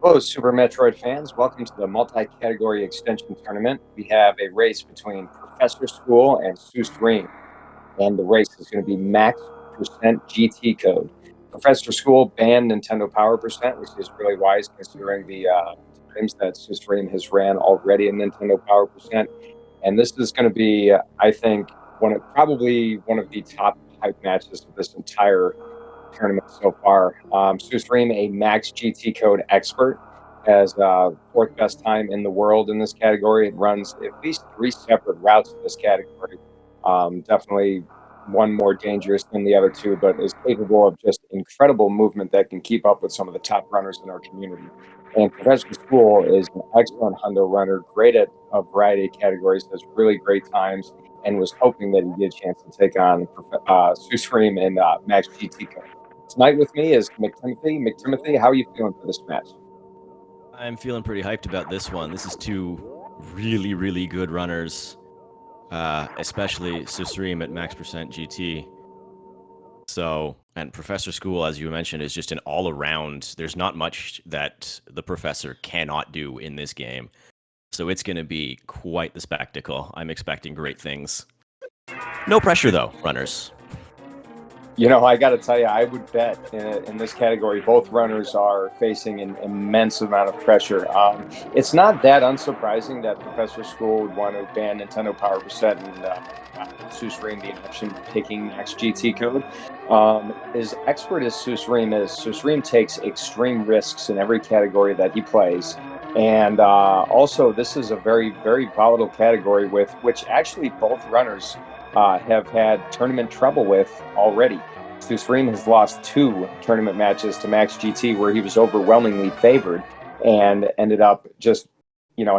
Hello, Super Metroid fans. Welcome to the multi-category extension tournament. We have a race between Professor School and susreime, and the race is going to be max percent GT code. Professor School banned Nintendo Power Percent, which is really wise considering the times that susreime has ran already in Nintendo Power Percent. And this is going to be, I think, probably one of the top hype matches of this entire tournament so far. susreime, a max GT code expert, has fourth best time in the world in this category. It runs at least 3 separate routes in this category. Definitely one more dangerous than the other two, but is capable of just incredible movement that can keep up with some of the top runners in our community. And Professor School is an excellent hundo runner, great at a variety of categories, has really great times, and was hoping that he'd get a chance to take on susreime in Max GT code. Tonight with me is McTimothy. McTimothy, how are you feeling for this match? I'm feeling pretty hyped about this one. This is two really, really good runners, especially susreime at max percent GT. So, and Professor School, as you mentioned, is just an all-around. There's not much that the professor cannot do in this game. So it's going to be quite the spectacle. I'm expecting great things. No pressure, though, runners. You know, I got to tell you, I would bet in this category, both runners are facing an immense amount of pressure. It's not that unsurprising that Professor School would want to ban Nintendo Power Percent and susreime the option of taking Max GT code. As expert as susreime is, susreime takes extreme risks in every category that he plays. And also, this is a very, very volatile category with which actually both runners have had tournament trouble with already. susreime has lost 2 tournament matches to Max GT where he was overwhelmingly favored and ended up just,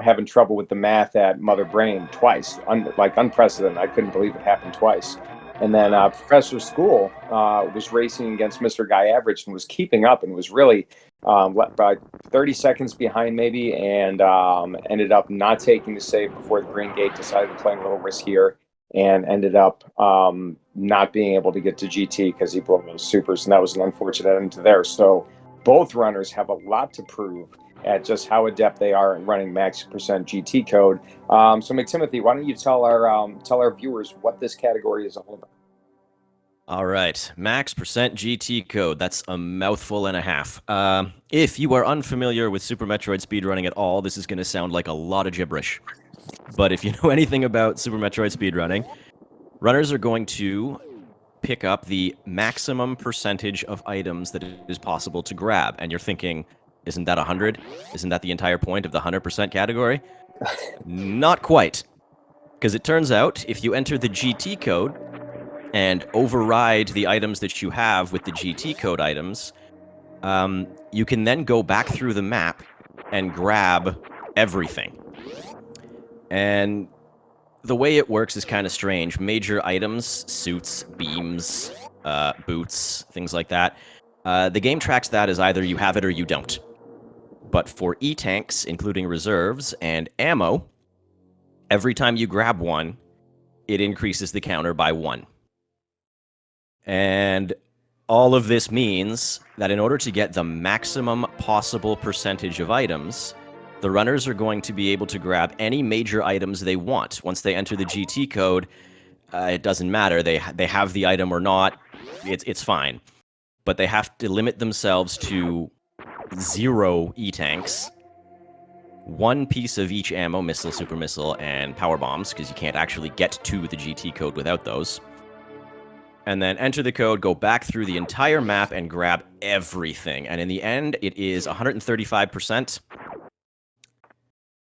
having trouble with the math at Mother Brain twice. Unprecedented. I couldn't believe it happened twice. And then Professor School was racing against Mr. Guy Average and was keeping up and was really about 30 seconds behind maybe, and ended up not taking the save before the green gate, decided to play a little riskier, and ended up not being able to get to GT because he blew those supers, and that was an unfortunate end to there. So both runners have a lot to prove at just how adept they are in running max percent GT code. So McTimothy, why don't you tell our viewers what this category is all about? All right, max percent GT code. That's a mouthful and a half. If you are unfamiliar with Super Metroid speedrunning at all, this is going to sound like a lot of gibberish. But if you know anything about Super Metroid speedrunning, runners are going to pick up the maximum percentage of items that it is possible to grab. And you're thinking, isn't that 100? Isn't that the entire point of the 100% category? Not quite. Because it turns out, if you enter the GT code and override the items that you have with the GT code items, you can then go back through the map and grab everything. And the way it works is kind of strange. Major items, suits, beams, boots, things like that, the game tracks that as either you have it or you don't. But for E-tanks, including reserves and ammo, every time you grab one, it increases the counter by 1. And all of this means that in order to get the maximum possible percentage of items, the runners are going to be able to grab any major items they want. Once they enter the GT code, it doesn't matter. They have the item or not. It's fine. But they have to limit themselves to 0 E-tanks, 1 piece of each ammo, missile, super missile, and power bombs, because you can't actually get to the GT code without those. And then enter the code, go back through the entire map, and grab everything. And in the end, it is 135%.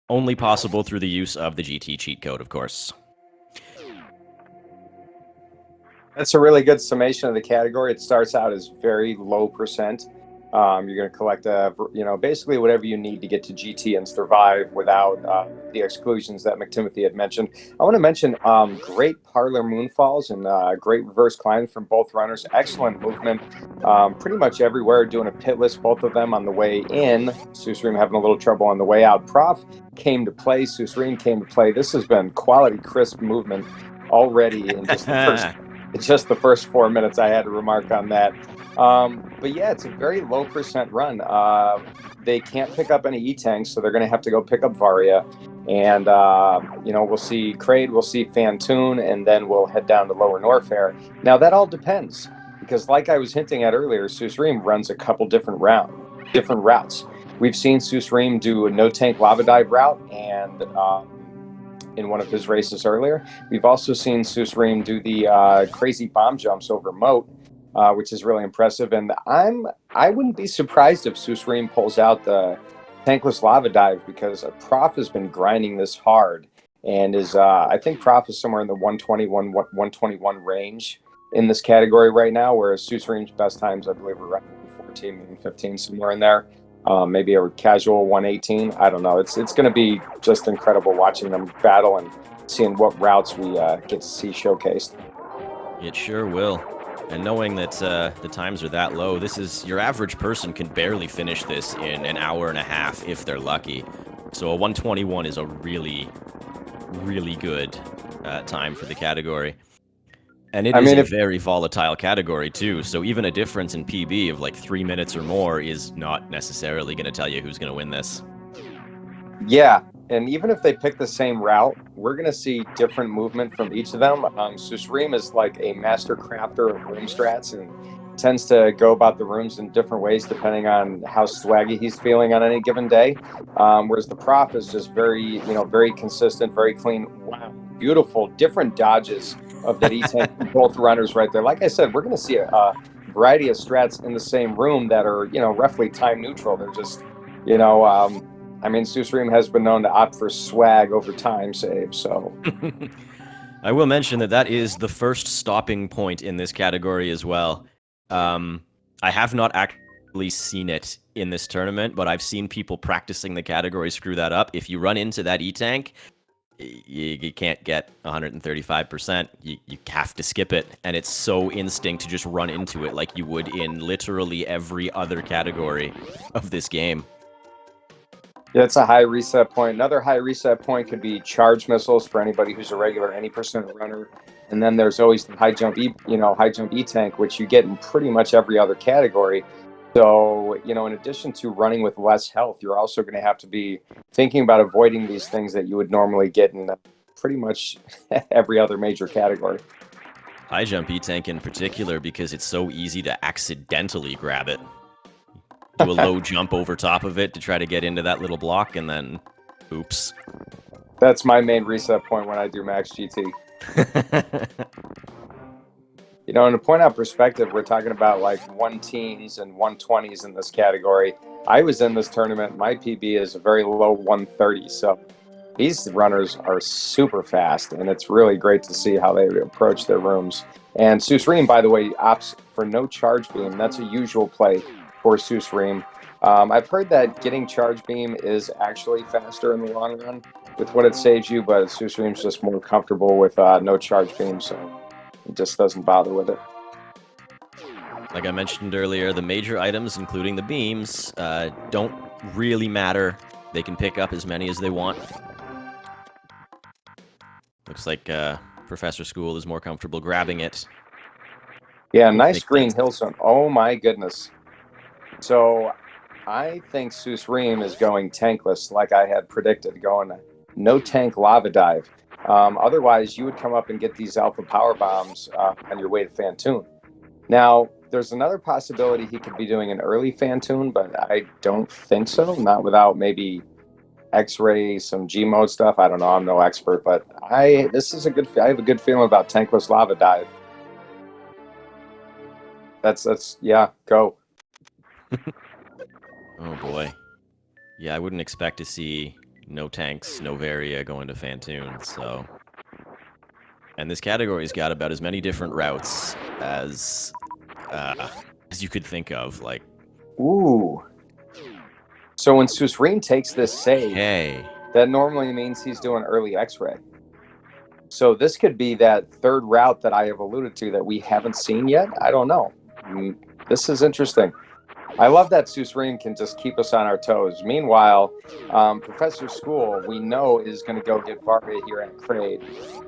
Only possible through the use of the GT cheat code, of course. That's a really good summation of the category. It starts out as very low percent. You're going to collect basically whatever you need to get to GT and survive without the exclusions that McTimothy had mentioned. I want to mention great parlor moonfalls and great reverse climbs from both runners. Excellent movement, pretty much everywhere, doing a pitless, both of them on the way in. susreime having a little trouble on the way out. Prof came to play, susreime came to play. This has been quality, crisp movement already in just the first It's just the first 4 minutes I had to remark on that. But yeah, it's a very low percent run. They can't pick up any E-tanks, so they're going to have to go pick up Varia. And, we'll see Kraid, we'll see Fantoon, and then we'll head down to Lower Norfair. Now, that all depends, because like I was hinting at earlier, susreime runs a couple different routes. We've seen susreime do a no-tank lava dive route, and in one of his races earlier. We've also seen susreime do the crazy bomb jumps over Moat, which is really impressive. And I wouldn't be surprised if susreime pulls out the tankless lava dive, because Prof has been grinding this hard, and is I think Prof is somewhere in the 121 range in this category right now, whereas susreime's best times, I believe, are around 14 and 15, somewhere in there. Maybe a casual 118. I don't know. It's going to be just incredible watching them battle and seeing what routes we get to see showcased. It sure will. And knowing that the times are that low, this is your average person can barely finish this in an hour and a half if they're lucky. So a 121 is a really, really good time for the category. And it is a very volatile category, too, so even a difference in PB of like 3 minutes or more is not necessarily going to tell you who's going to win this. Yeah, and even if they pick the same route, we're going to see different movement from each of them. susreime is like a master crafter of room strats and tends to go about the rooms in different ways depending on how swaggy he's feeling on any given day. Whereas the Prof is just very, very consistent, very clean. Wow, beautiful, different dodges of that E-tank from both runners right there. Like I said, we're going to see a variety of strats in the same room that are, roughly time neutral. They're just, susreime has been known to opt for swag over time save, so. I will mention that is the first stopping point in this category as well. I have not actually seen it in this tournament, but I've seen people practicing the category screw that up. If you run into that E-tank, you can't get 135%. You have to skip it, and it's so instinct to just run into it like you would in literally every other category of this game. Yeah, it's a high reset point. Another high reset point could be charge missiles for anybody who's a regular any percent runner. And then there's always the high jump E-tank, which you get in pretty much every other category. So, in addition to running with less health, you're also going to have to be thinking about avoiding these things that you would normally get in pretty much every other major category. High jump E-tank in particular, because it's so easy to accidentally grab it. Do a low jump over top of it to try to get into that little block, and then oops. That's my main reset point when I do Max GT. In a point out perspective, we're talking about like 110s and 120s in this category. I was in this tournament. My PB is a very low 130. So these runners are super fast, and it's really great to see how they approach their rooms. And susreime, by the way, opts for no charge beam. That's a usual play for susreime. I've heard that getting charge beam is actually faster in the long run with what it saves you, but susreime's just more comfortable with no charge beam, so it just doesn't bother with it. Like I mentioned earlier, the major items, including the beams, don't really matter. They can pick up as many as they want. Looks like ProfessorSchool is more comfortable grabbing it. Yeah, nice green hill zone. Oh my goodness. So I think susreime is going tankless, like I had predicted, going no tank lava dive. Otherwise, you would come up and get these alpha power bombs on your way to Fantoon. Now, there's another possibility he could be doing an early Fantoon, but I don't think so. Not without maybe X-ray, some G mode stuff. I don't know. I'm no expert, but I have a good feeling about tankless lava dive. That's yeah, go. Oh boy. Yeah, I wouldn't expect to see no tanks, no Varia going to Fantoon, so. And this category's got about as many different routes as you could think of, like. Ooh. So when susreime takes this save, hey, that normally means he's doing early X-ray. So this could be that third route that I have alluded to that we haven't seen yet. I don't know. This is interesting. I love that susreime can just keep us on our toes. Meanwhile, Professor School, we know, is going to go get Varia here at Crade,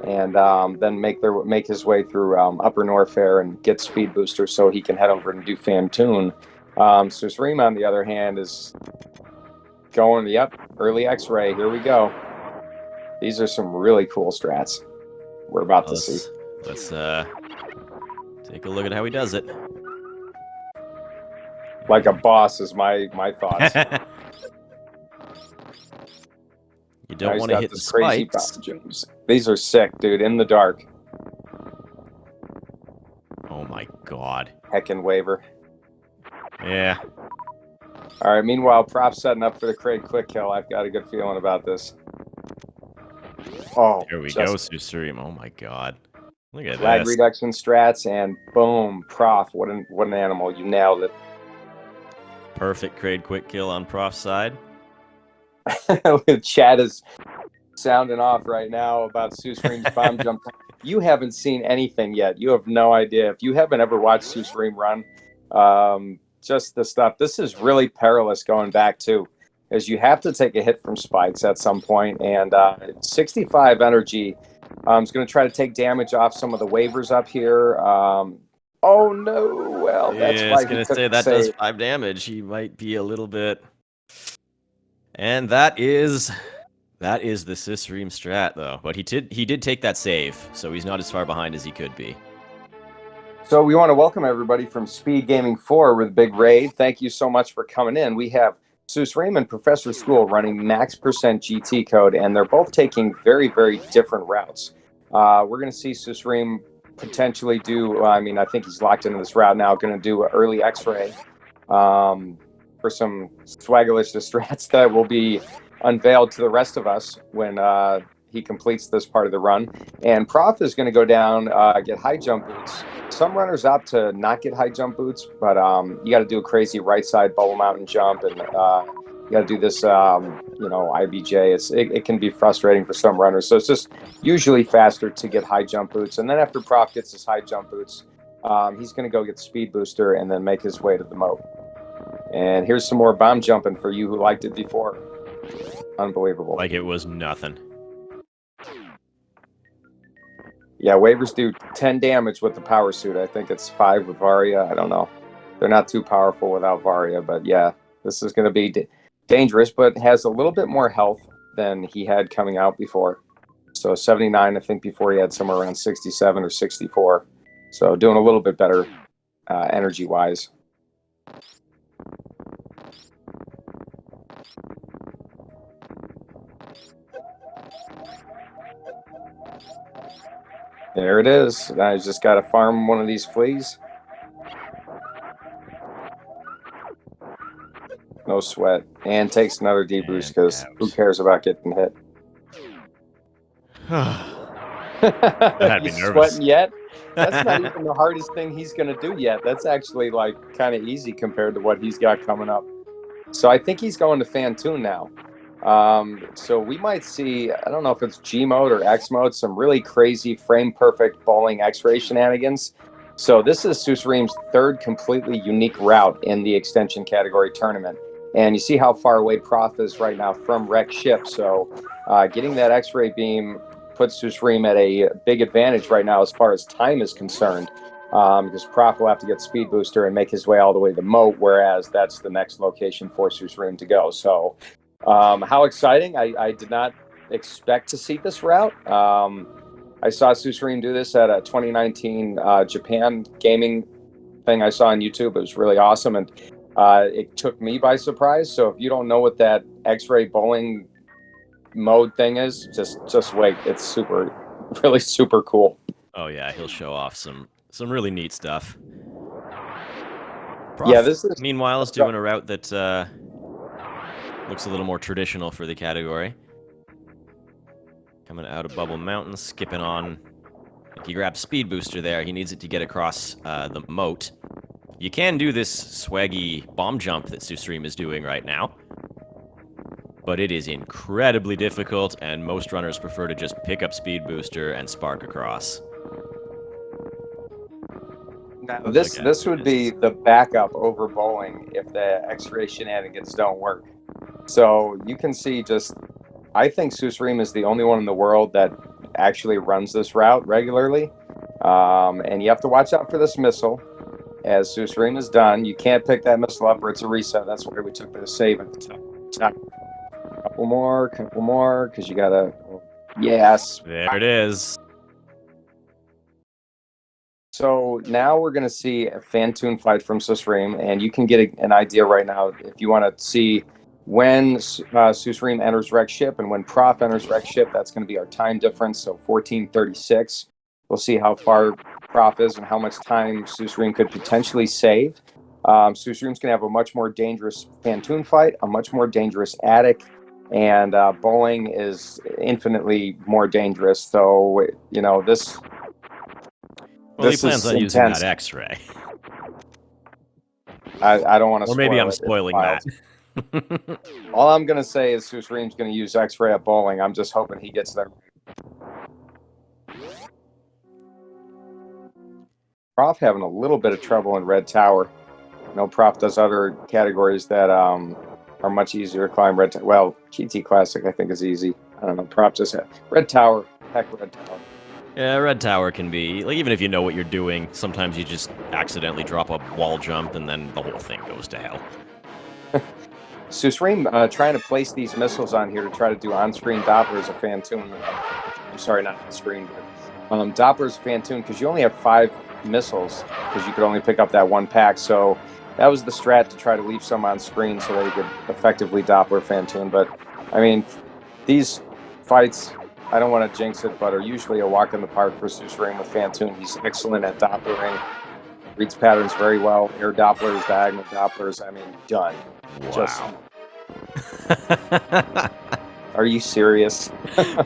and then make his way through Upper Norfair and get Speed Booster so he can head over and do Fantoon. Susreime, on the other hand, is going, yep, early X-ray. Here we go. These are some really cool strats we're about to see. Let's take a look at how he does it. Like a boss is my thoughts. You don't want to hit the spikes. These are sick, dude. In the dark. Oh my god. Heckin' waver. Yeah. All right. Meanwhile, Prof setting up for the Craig quick kill. I've got a good feeling about this. Oh, here we go, susreime. Oh my god. Look at lag this. reduction strats, and boom, Prof. What an animal. You nailed it. Perfect Craig quick kill on Prof's side. Chat is sounding off right now about susreime's bomb jump. You haven't seen anything yet. You have no idea. If you haven't ever watched susreime run, just the stuff. This is really perilous going back too, as you have to take a hit from spikes at some point, and 65 energy. Is going to try to take damage off some of the waivers up here. Oh no! Well, that's yeah, why I was going to say that does 5 damage. He might be a little bit. And that is the susreime strat, though. But he did take that save, so he's not as far behind as he could be. So we want to welcome everybody from SpeedGaming 4 with Big Raid. Thank you so much for coming in. We have susreime and Professor School running max percent GT code, and they're both taking very, very different routes. We're going to see susreime potentially do, I think he's locked into this route now, going to do early X-ray for some swaggalicious strats that will be unveiled to the rest of us when he completes this part of the run. And Prof is going to go down, get high jump boots. Some runners opt to not get high jump boots, but you got to do a crazy right side bubble mountain jump, and you got to do this, IBJ. It can be frustrating for some runners, so it's just usually faster to get high jump boots. And then after Prof gets his high jump boots, he's going to go get speed booster and then make his way to the moat. And here's some more bomb jumping for you who liked it before. Unbelievable. Like it was nothing. Yeah, waivers do 10 damage with the power suit. I think it's 5 with Varia. I don't know. They're not too powerful without Varia, but yeah, this is going to be dangerous, but has a little bit more health than he had coming out before. So 79, I think before he had somewhere around 67 or 64. So doing a little bit better energy-wise. There it is. I just got to farm one of these fleas. No sweat. And takes another deboost because who cares about getting hit? That had me He's nervous. sweating yet? That's not even the hardest thing he's going to do yet. That's actually like kind of easy compared to what he's got coming up. So I think he's going to Fantoon now. So we might see, I don't know if it's G mode or X mode, some really crazy frame perfect bowling X-ray shenanigans. So this is susreime's third completely unique route in the extension category tournament. And you see how far away Prof is right now from wreck ship. So getting that X-ray beam puts susreime at a big advantage right now as far as time is concerned. Because Prof will have to get speed booster and make his way all the way to the moat, whereas that's the next location for susreime to go. So how exciting. I did not expect to see this route. I saw susreime do this at a 2019 Japan gaming thing I saw on YouTube. It was really awesome, and it took me by surprise. So if you don't know what that X-ray bowling mode thing is, just wait. It's really super cool. Oh yeah, he'll show off some really neat stuff. Prof, yeah, this is meanwhile is doing a route that looks a little more traditional for the category. Coming out of Bubble Mountain, skipping on. He grabs speed booster there. He needs it to get across the moat. You can do this swaggy bomb jump that susreime is doing right now, but it is incredibly difficult, and most runners prefer to just pick up speed booster and spark across. Now, this would be the backup over bowling if the X-ray shenanigans don't work. So you can see just, I think susreime is the only one in the world that actually runs this route regularly. And you have to watch out for this missile. As susreime is done, you can't pick that missile up or it's a reset. That's why we took the save at the top. Couple more, because you gotta. Yes. There it is. So now we're going to see a Fantoon fight from susreime, and you can get an idea right now if you want to see when susreime enters rec ship and when Prof enters rec ship. That's going to be our time difference, so 14:36. We'll see how far Prof is and how much time susreime could potentially save. Susreime's going to have a much more dangerous Fantoon fight, a much more dangerous attic, and bowling is infinitely more dangerous. So, you know, this... Well, he plans on using that X-ray. I don't want to spoil it. Or maybe I'm spoiling that. All I'm going to say is susreime's going to use X-ray at bowling. I'm just hoping he gets there. Prof having a little bit of trouble in Red Tower. I know Prof does other categories that are much easier to climb. Well, GT Classic I think is easy. I don't know. Prof just had Red Tower. Heck, Red Tower. Yeah, Red Tower can be, like, even if you know what you're doing, sometimes you just accidentally drop a wall jump and then the whole thing goes to hell. susreime trying to place these missiles on here to try to do on-screen Dopplers of Fantoon. I'm sorry, not on-screen, but Dopplers of Fantoon, because you only have 5 missiles, because you could only pick up that 1 pack. So that was the strat, to try to leave some on screen so that you could effectively Doppler Fantoon. But, I mean, these fights... I don't want to jinx it, but are usually a walk in the park for susreime with Fantoon. He's excellent at Dopplering, reads patterns very well. Air Dopplers, diagonal Dopplers, I mean, done. Wow. Are you serious?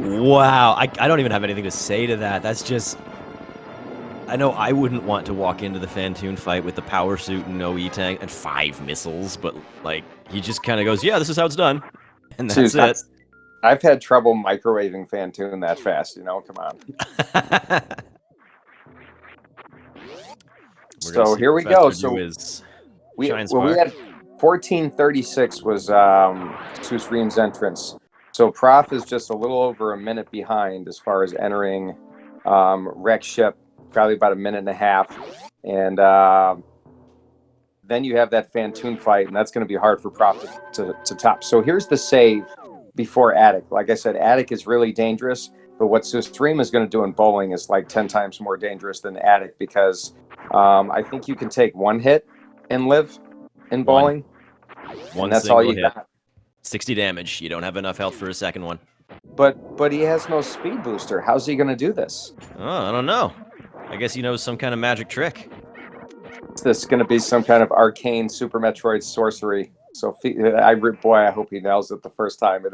Wow. I don't even have anything to say to that. That's just... I know I wouldn't want to walk into the Fantoon fight with the power suit and no E-tank and 5 missiles, but, like, he just kind of goes, yeah, this is how it's done. And that's it. I've had trouble microwaving Fantoon that fast, you know? Come on. So here we go. So we had 14:36 was susreime's entrance. So Prof is just a little over a minute behind as far as entering rec ship, probably about a minute and a half. And then you have that Fantoon fight, and that's going to be hard for Prof to top. So here's the save before attic. Like I said, attic is really dangerous, but what susreime is going to do in bowling is like 10 times more dangerous than attic, because I think you can take 1 hit and live in bowling. One that's all you got. 60 damage. You don't have enough health for a second one. But he has no speed booster. How's he going to do this? Oh, I don't know. I guess he knows some kind of magic trick. Is this going to be some kind of arcane Super Metroid sorcery? So, boy, I hope he nails it the first time.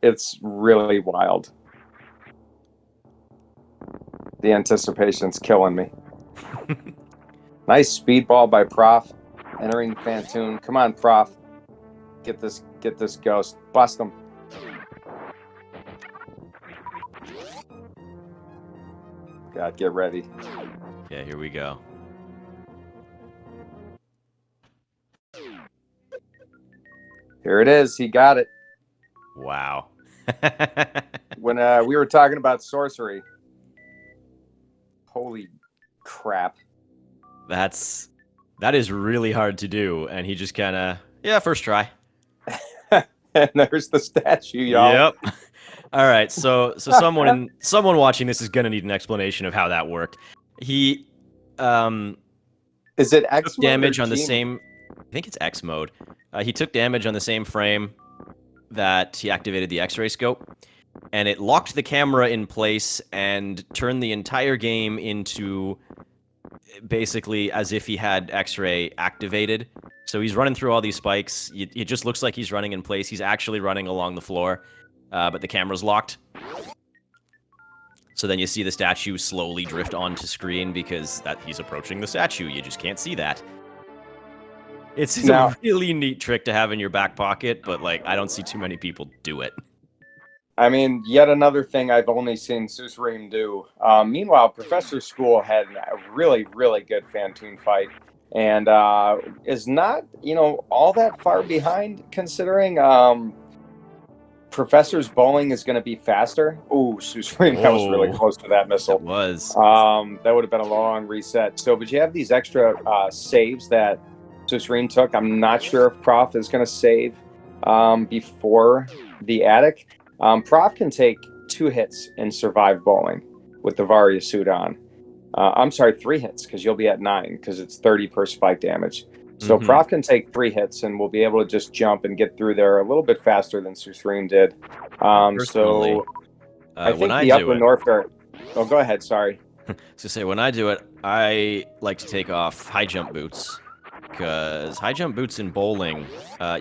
It's really wild. The anticipation's killing me. Nice speedball by Prof, entering Fantoon. Come on, Prof. Get this ghost. Bust him. God, get ready. Yeah, here we go. Here it is. He got it. Wow. When we were talking about sorcery. Holy crap. That is really hard to do, and he just kind of, yeah, first try. And there's the statue, y'all. Yep. All right, so someone watching this is gonna need an explanation of how that worked. He is it X took damage on the same? I think it's X mode. He took damage on the same frame that he activated the X-ray scope, and it locked the camera in place and turned the entire game into basically as if he had X-ray activated. So he's running through all these spikes. It just looks like he's running in place. He's actually running along the floor, but the camera's locked. So then you see the statue slowly drift onto screen because he's approaching the statue. You just can't see that. It's a really neat trick to have in your back pocket, but like I don't see too many people do it. I mean, yet another thing I've only seen susreime do. Meanwhile, Professor School had a really, really good Fantoon fight, and is not, all that far behind considering Professor's bowling is going to be faster. Ooh, susreime, that was really Oh, close to that that missile. was. That would have been a long reset. So, but you have these extra saves that susreime took. I'm not sure if Prof is going to save before the attic. Prof can take 2 hits and survive bowling with the Varia suit on. I'm sorry, 3 hits because you'll be at 9 because it's 30 per spike damage. So Prof can take 3 hits and we'll be able to just jump and get through there a little bit faster than susreime did. Personally, So I when think I the do upper it, Norfair. Oh, go ahead. Sorry. to say when I do it, I like to take off high jump boots because high jump boots in bowling,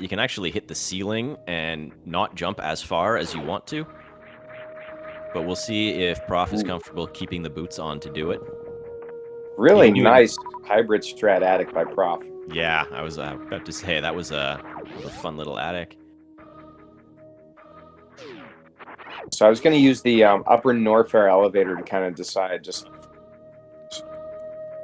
you can actually hit the ceiling and not jump as far as you want to. But we'll see if Prof is comfortable keeping the boots on to do it. Really nice hybrid strat attic by Prof. Yeah, I was about to say that was a fun little attic. So I was going to use the upper Norfair elevator to kind of decide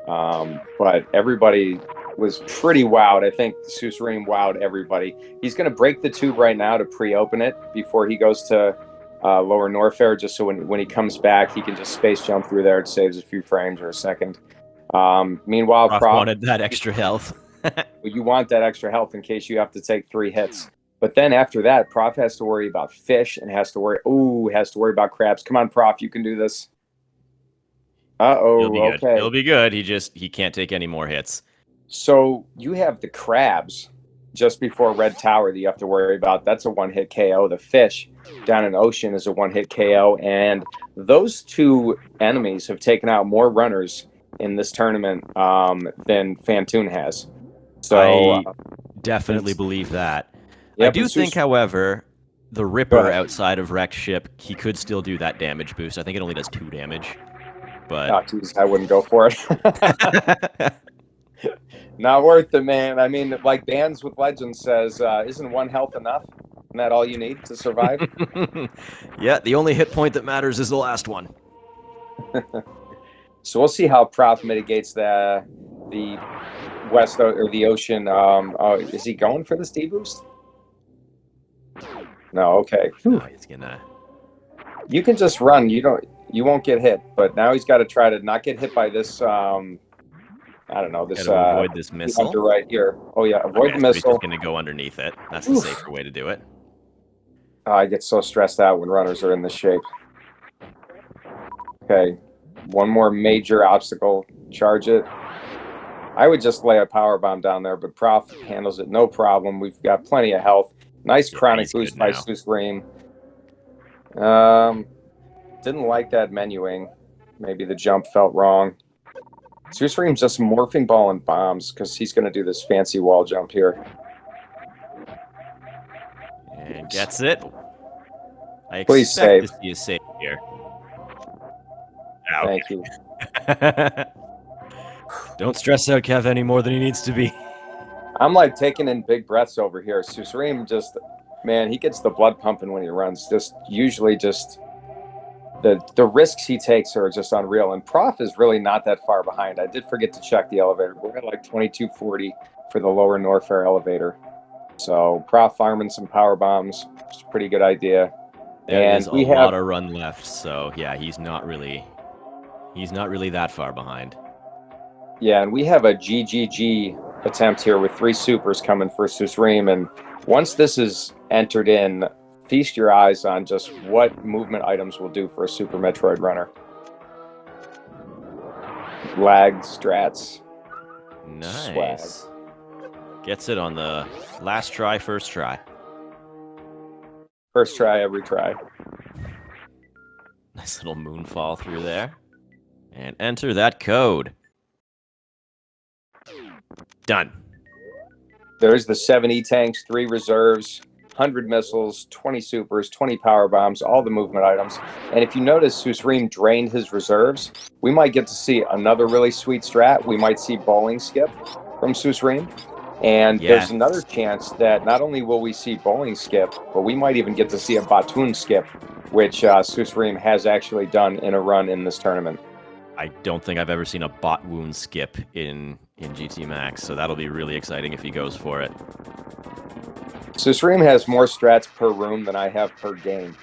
but everybody was pretty wowed. I think susreime wowed everybody. He's going to break the tube right now to pre-open it before he goes to lower Norfair, just so when he comes back, he can just space jump through there. It saves a few frames or a second. Meanwhile, Prof wanted that extra health. you want that extra health in case you have to take 3 hits. But then after that, Prof has to worry about fish and has to worry about crabs. Come on, Prof, you can do this. He'll be good. Okay. He'll be good. He can't take any more hits. So you have the crabs just before Red Tower that you have to worry about. That's a 1-hit KO. The fish down in Ocean is a 1-hit KO. And those 2 enemies have taken out more runners in this tournament than Fantoon has. So I definitely believe that. Yeah, I do think, however, the Ripper outside of Wrecked Ship, he could still do that damage boost. I think it only does 2 damage. But geez, I wouldn't go for it. Not worth it, man. I mean, like Bands with Legends says, isn't 1 health enough? Isn't that all you need to survive? Yeah, the only hit point that matters is the last one. So we'll see how Prof mitigates the west or the Ocean. Is he going for this D-boost? No, okay. No, he's gonna. You can just run. You won't get hit. But now he's got to try to not get hit by this. I don't know, this avoid this missile right here. Oh yeah, avoid the missile. He's gonna go underneath it. That's the safer way to do it. I get so stressed out when runners are in this shape. Okay, one more major obstacle. Charge it. I would just lay a power bomb down there, but Prof handles it no problem. We've got plenty of health. Nice chronic boost by susreime. Didn't like that menuing. Maybe the jump felt wrong. susreime's just morphing ball and bombs because he's going to do this fancy wall jump here. And gets it. I Please expect save. to see a save here. Thank you. Don't stress out Kev any more than he needs to be. I'm like taking in big breaths over here. susreime just, man, he gets the blood pumping when he runs. Usually the risks he takes are just unreal. And Prof is really not that far behind. I did forget to check the elevator. We're at like 2240 for the lower Norfair elevator. So Prof farming some power bombs. It's a pretty good idea. There is a lot of run left. So yeah, he's not really that far behind. Yeah, and we have a GGG attempt here with 3 supers coming for susreime. And once this is entered in, feast your eyes on just what movement items will do for a Super Metroid runner. Lag, strats. Nice. Swag. Gets it on the last try, first try. First try, every try. Nice little moonfall through there. And enter that code. Done. There's the 7 E-tanks, 3 reserves, 100 missiles, 20 supers, 20 power bombs, all the movement items. And if you notice, susreime drained his reserves. We might get to see another really sweet strat. We might see bowling skip from susreime. And Yeah, there's another chance that not only will we see bowling skip, but we might even get to see a batoon skip, which susreime has actually done in a run in this tournament. I don't think I've ever seen a bot wound skip in GT Max, so that'll be really exciting if he goes for it. Susreime has more strats per room than I have per game.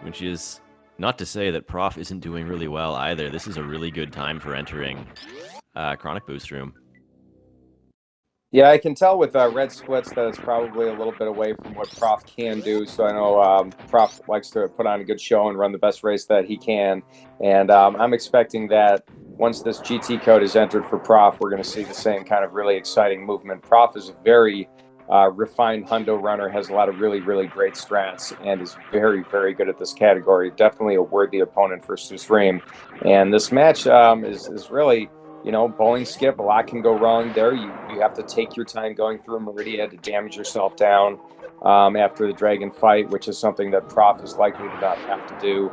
Which is not to say that Prof isn't doing really well either. This is a really good time for entering Chronic Boost Room. Yeah, I can tell with red splits that it's probably a little bit away from what Prof can do. So I know Prof likes to put on a good show and run the best race that he can. And I'm expecting that once this GT code is entered for Prof, we're going to see the same kind of really exciting movement. Prof is a very refined hundo runner, has a lot of really, really great strats, and is very, very good at this category. Definitely a worthy opponent for susreime. And this match is really, you know, bowling skip, a lot can go wrong there. You have to take your time going through Meridia to damage yourself down after the dragon fight, which is something that Prof is likely to not have to do.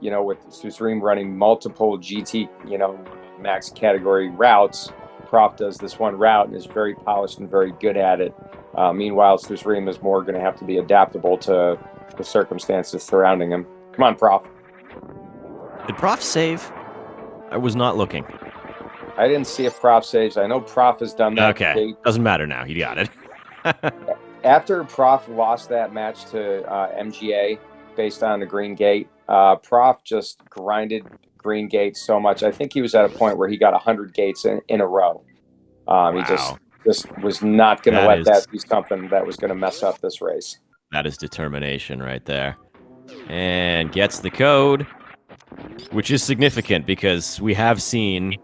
You know, with susreime running multiple GT, you know, max category routes, Prof does this one route and is very polished and very good at it. Meanwhile, susreime is more going to have to be adaptable to the circumstances surrounding him. Come on, Prof. Did Prof save? I was not looking. I didn't see if Prof saves. I know Prof has done that. Okay, doesn't matter now. He got it. After Prof lost that match to MGA based on the Green Gate, Prof just grinded Green Gate so much. I think he was at a point where he got 100 gates in a row. Wow. He just was not going to let that be something that was going to mess up this race. That is determination right there. And gets the code, which is significant because we have seen,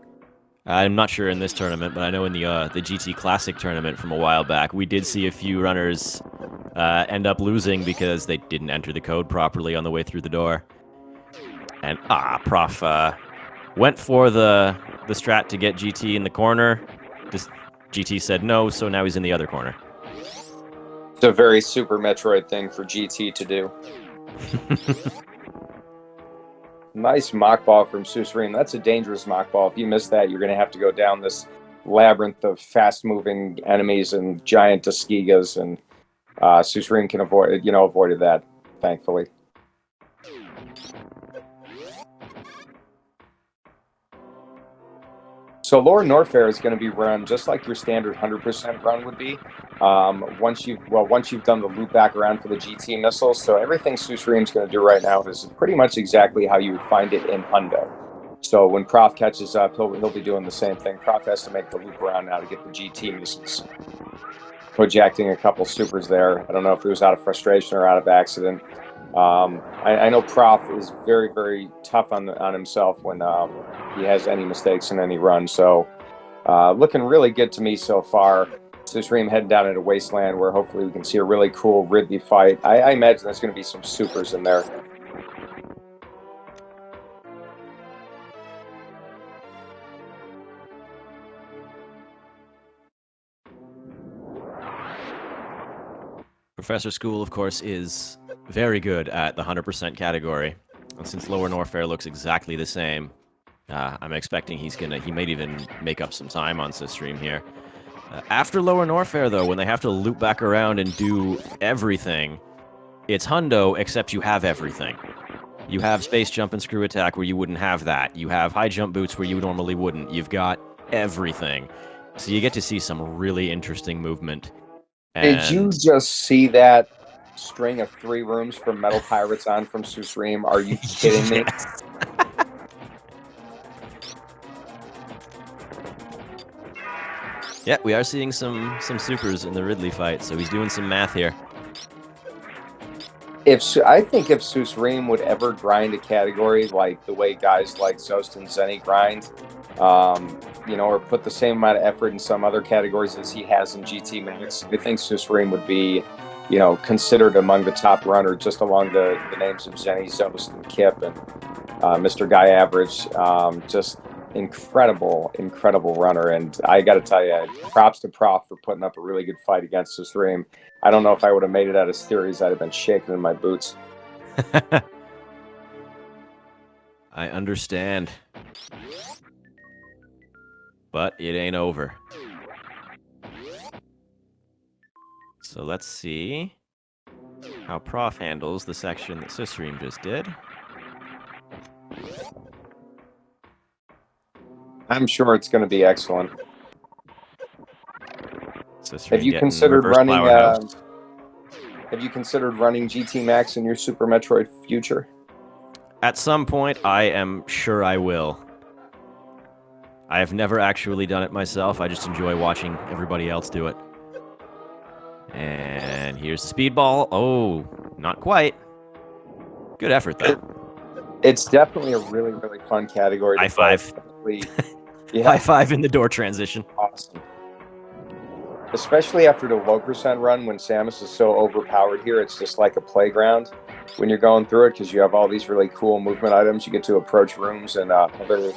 I'm not sure in this tournament, but I know in the GT Classic tournament from a while back, we did see a few runners end up losing because they didn't enter the code properly on the way through the door. And Prof went for the strat to get GT in the corner. Just GT said no, so now he's in the other corner. It's a very Super Metroid thing for GT to do. Nice mock ball from susreime. That's a dangerous mock ball. If you miss that, you're going to have to go down this labyrinth of fast-moving enemies and giant Tuskigas, and susreime can avoided that, thankfully. So Lower Norfair is going to be run just like your standard 100% run would be. Once you've done the loop back around for the GT missiles. So everything susreime is going to do right now is pretty much exactly how you would find it in Hundo. So when Prof catches up, he'll be doing the same thing. Prof has to make the loop around now to get the GT missiles. Projecting a couple supers there. I don't know if it was out of frustration or out of accident. I know Prof is very, very tough on himself when he has any mistakes in any run. So looking really good to me so far. susreime heading down into Wasteland where hopefully we can see a really cool Ridley fight. I imagine there's going to be some supers in there. ProfessorSchool, of course, is very good at the 100% category. And since Lower Norfair looks exactly the same, I'm expecting he might even make up some time on susreime here. After Lower Norfair, though, when they have to loop back around and do everything, it's Hundo, except you have everything. You have space jump and screw attack where you wouldn't have that. You have high jump boots where you normally wouldn't. You've got everything. So you get to see some really interesting movement. Did you just see that string of 3 rooms from Metal Pirates on from susreime? Are you kidding me? Yeah, we are seeing some supers in the Ridley fight, so he's doing some math here. I think if susreime would ever grind a category like the way guys like Zost and Zenny grind, you know, or put the same amount of effort in some other categories as he has in GT Max, I think susreime would be, you know, considered among the top runner, just along the names of Zenny, Zost, and Kip, and Mr. Guy Average. Just incredible runner. And I got to tell you, props to Prof for putting up a really good fight against susreime. I don't know if I would have made it out of series. I'd have been shaking in my boots. I understand. But it ain't over. So let's see how Prof handles the section that susreime just did. I'm sure it's going to be excellent. susreime Have you getting considered reverse running? powerhouse. Have you considered running GT Max in your Super Metroid future? At some point, I am sure I will. I have never actually done it myself. I just enjoy watching everybody else do it. And here's the speedball. Oh, not quite. Good effort, though. It's definitely a really, really fun category to High play. five. Yeah, High five in the door transition. awesome. Especially after the low percent run, when Samus is so overpowered here, it's just like a playground when you're going through it, because you have all these really cool movement items. You get to approach rooms and other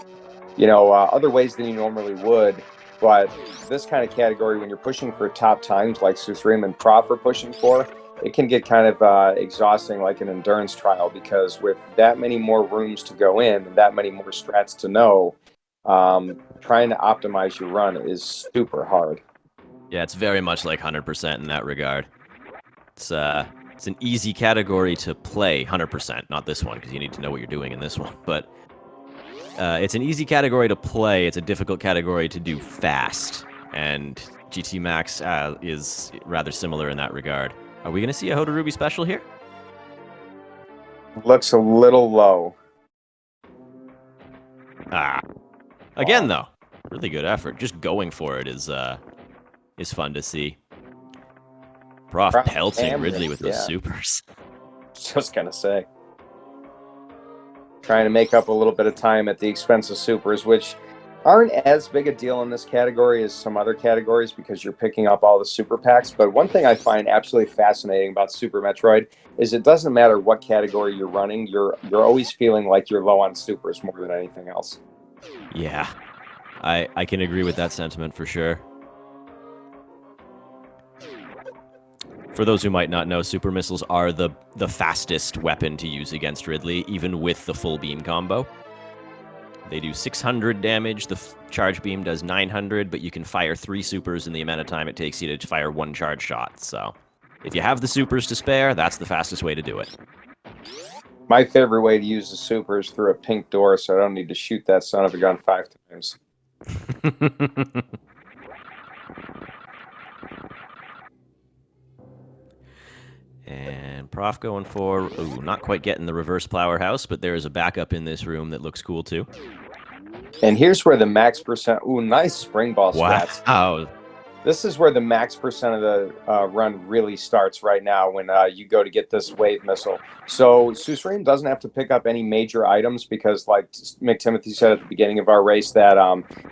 ways than you normally would. But this kind of category, when you're pushing for top times like susreime and Prof are pushing for, it can get kind of exhausting, like an endurance trial, because with that many more rooms to go in and that many more strats to know, trying to optimize your run is super hard. Yeah, it's very much like 100% in that regard. It's an easy category to play 100%, not this one, because you need to know what you're doing in this one. But it's an easy category to play. It's a difficult category to do fast. And GT Max is rather similar in that regard. Are we going to see a Hoda Ruby special here? Looks a little low. Again, though, really good effort. Just going for it is fun to see. Prof pelting Ridley with those supers. Just gonna say. Trying to make up a little bit of time at the expense of supers, which aren't as big a deal in this category as some other categories, because you're picking up all the super packs. But one thing I find absolutely fascinating about Super Metroid is it doesn't matter what category you're running, you're always feeling like you're low on supers more than anything else. Yeah, I can agree with that sentiment for sure. For those who might not know, super missiles are the fastest weapon to use against Ridley, even with the full beam combo. They do 600 damage, the charge beam does 900, but you can fire 3 supers in the amount of time it takes you to fire 1 charge shot. So if you have the supers to spare, that's the fastest way to do it. My favorite way to use the super is through a pink door, so I don't need to shoot that son of a gun 5 times. And Prof going for, ooh, not quite getting the reverse powerhouse, but there is a backup in this room that looks cool too. And here's where the max percent, ooh, nice spring ball strats. Wow. This is where the max percent of the run really starts right now, when you go to get this wave missile. So susreime doesn't have to pick up any major items, because like McTimothy said at the beginning of our race, that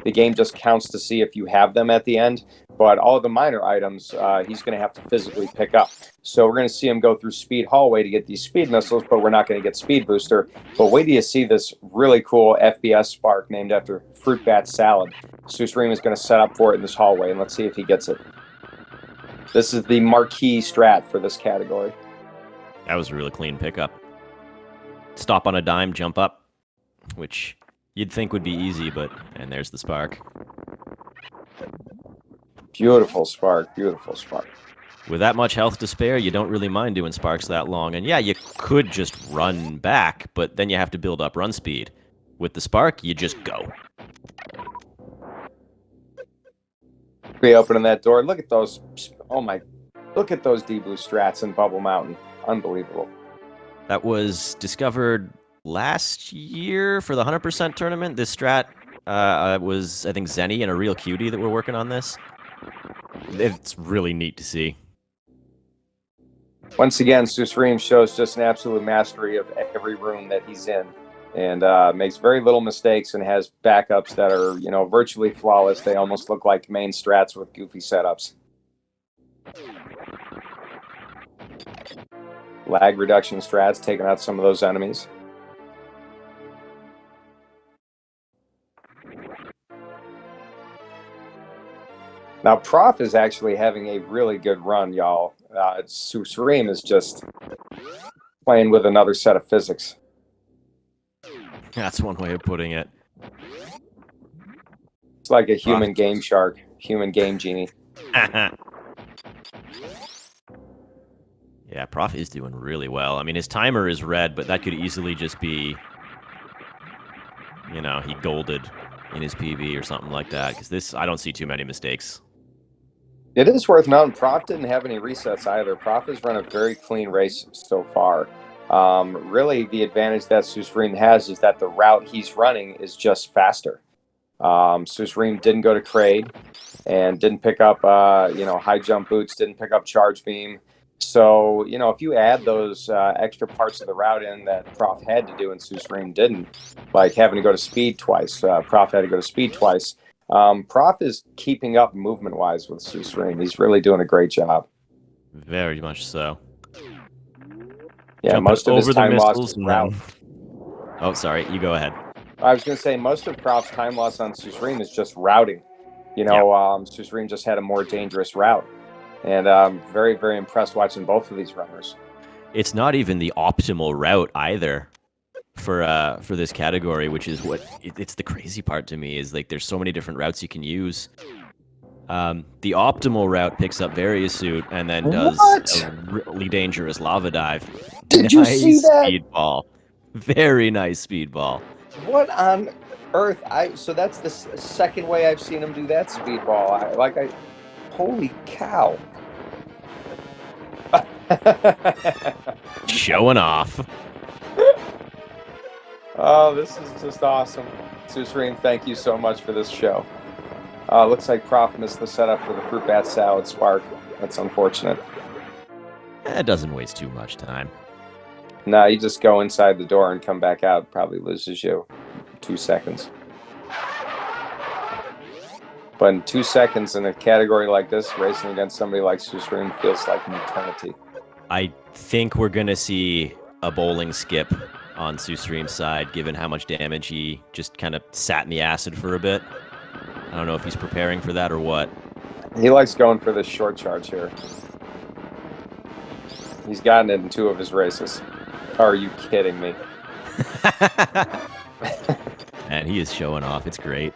the game just counts to see if you have them at the end. But all of the minor items, he's going to have to physically pick up. So we're going to see him go through Speed Hallway to get these speed missiles, but we're not going to get Speed Booster. But wait till you see this really cool FBS spark named after Fruit Bat Salad. susreime is going to set up for it in this hallway, and let's see if he gets it. This is the marquee strat for this category. That was a really clean pickup. Stop on a dime, jump up, which you'd think would be easy, but... And there's the spark. Beautiful spark, beautiful spark. With that much health to spare, you don't really mind doing sparks that long. And yeah, you could just run back, but then you have to build up run speed. With the spark, you just go. Reopening that door. Look at those. Oh my. Look at those D-Boost strats in Bubble Mountain. Unbelievable. That was discovered last year for the 100% tournament. This strat was, I think, Zenny and a Real Cutie that were working on this. It's really neat to see. Once again, susreime shows just an absolute mastery of every room that he's in, and makes very little mistakes, and has backups that are, virtually flawless. They almost look like main strats with goofy setups. Lag reduction strats, taking out some of those enemies. Now, Prof is actually having a really good run, y'all. susreime is just playing with another set of physics. That's one way of putting it. It's like a Prof. human game shark, human game genie. Yeah, Prof is doing really well. I mean, his timer is red, but that could easily just be, you know, he golded in his PB or something like that. Because this, I don't see too many mistakes. It is worth noting, Prof didn't have any resets either. Prof has run a very clean race so far. Really, the advantage that susreime has is that the route he's running is just faster. susreime didn't go to Crade and didn't pick up, high jump boots, didn't pick up charge beam. So, if you add those extra parts of the route in that Prof had to do and susreime didn't, like having to go to speed twice, Prof had to go to speed twice. Prof is keeping up movement-wise with susreime. He's really doing a great job. Very much so. Yeah, Jumping most of his over the time lost missiles is and route. then... Oh, sorry. You go ahead. I was going to say most of Prof's time loss on susreime is just routing. susreime just had a more dangerous route. And I'm very, very impressed watching both of these runners. It's not even the optimal route either for this category, which is what it's the crazy part to me is like there's so many different routes you can use. The optimal route picks up various suit and then does a really dangerous lava dive. Did you see that? Speedball. Very nice speedball. What on earth? So that's the second way I've seen him do that speedball. Holy cow. Showing off. Oh, this is just awesome. susreime, thank you so much for this show. Looks like Prof missed the setup for the fruit bat salad spark. That's unfortunate. It doesn't waste too much time. No, you just go inside the door and come back out. Probably loses you 2 seconds. But in 2 seconds in a category like this, racing against somebody like susreime feels like an eternity. I think we're going to see a bowling skip on susreime's side, given how much damage he just kind of sat in the acid for a bit. I don't know if he's preparing for that or what. He likes going for this short charge here. He's gotten it in 2 of his races. Are you kidding me? And he is showing off. It's great.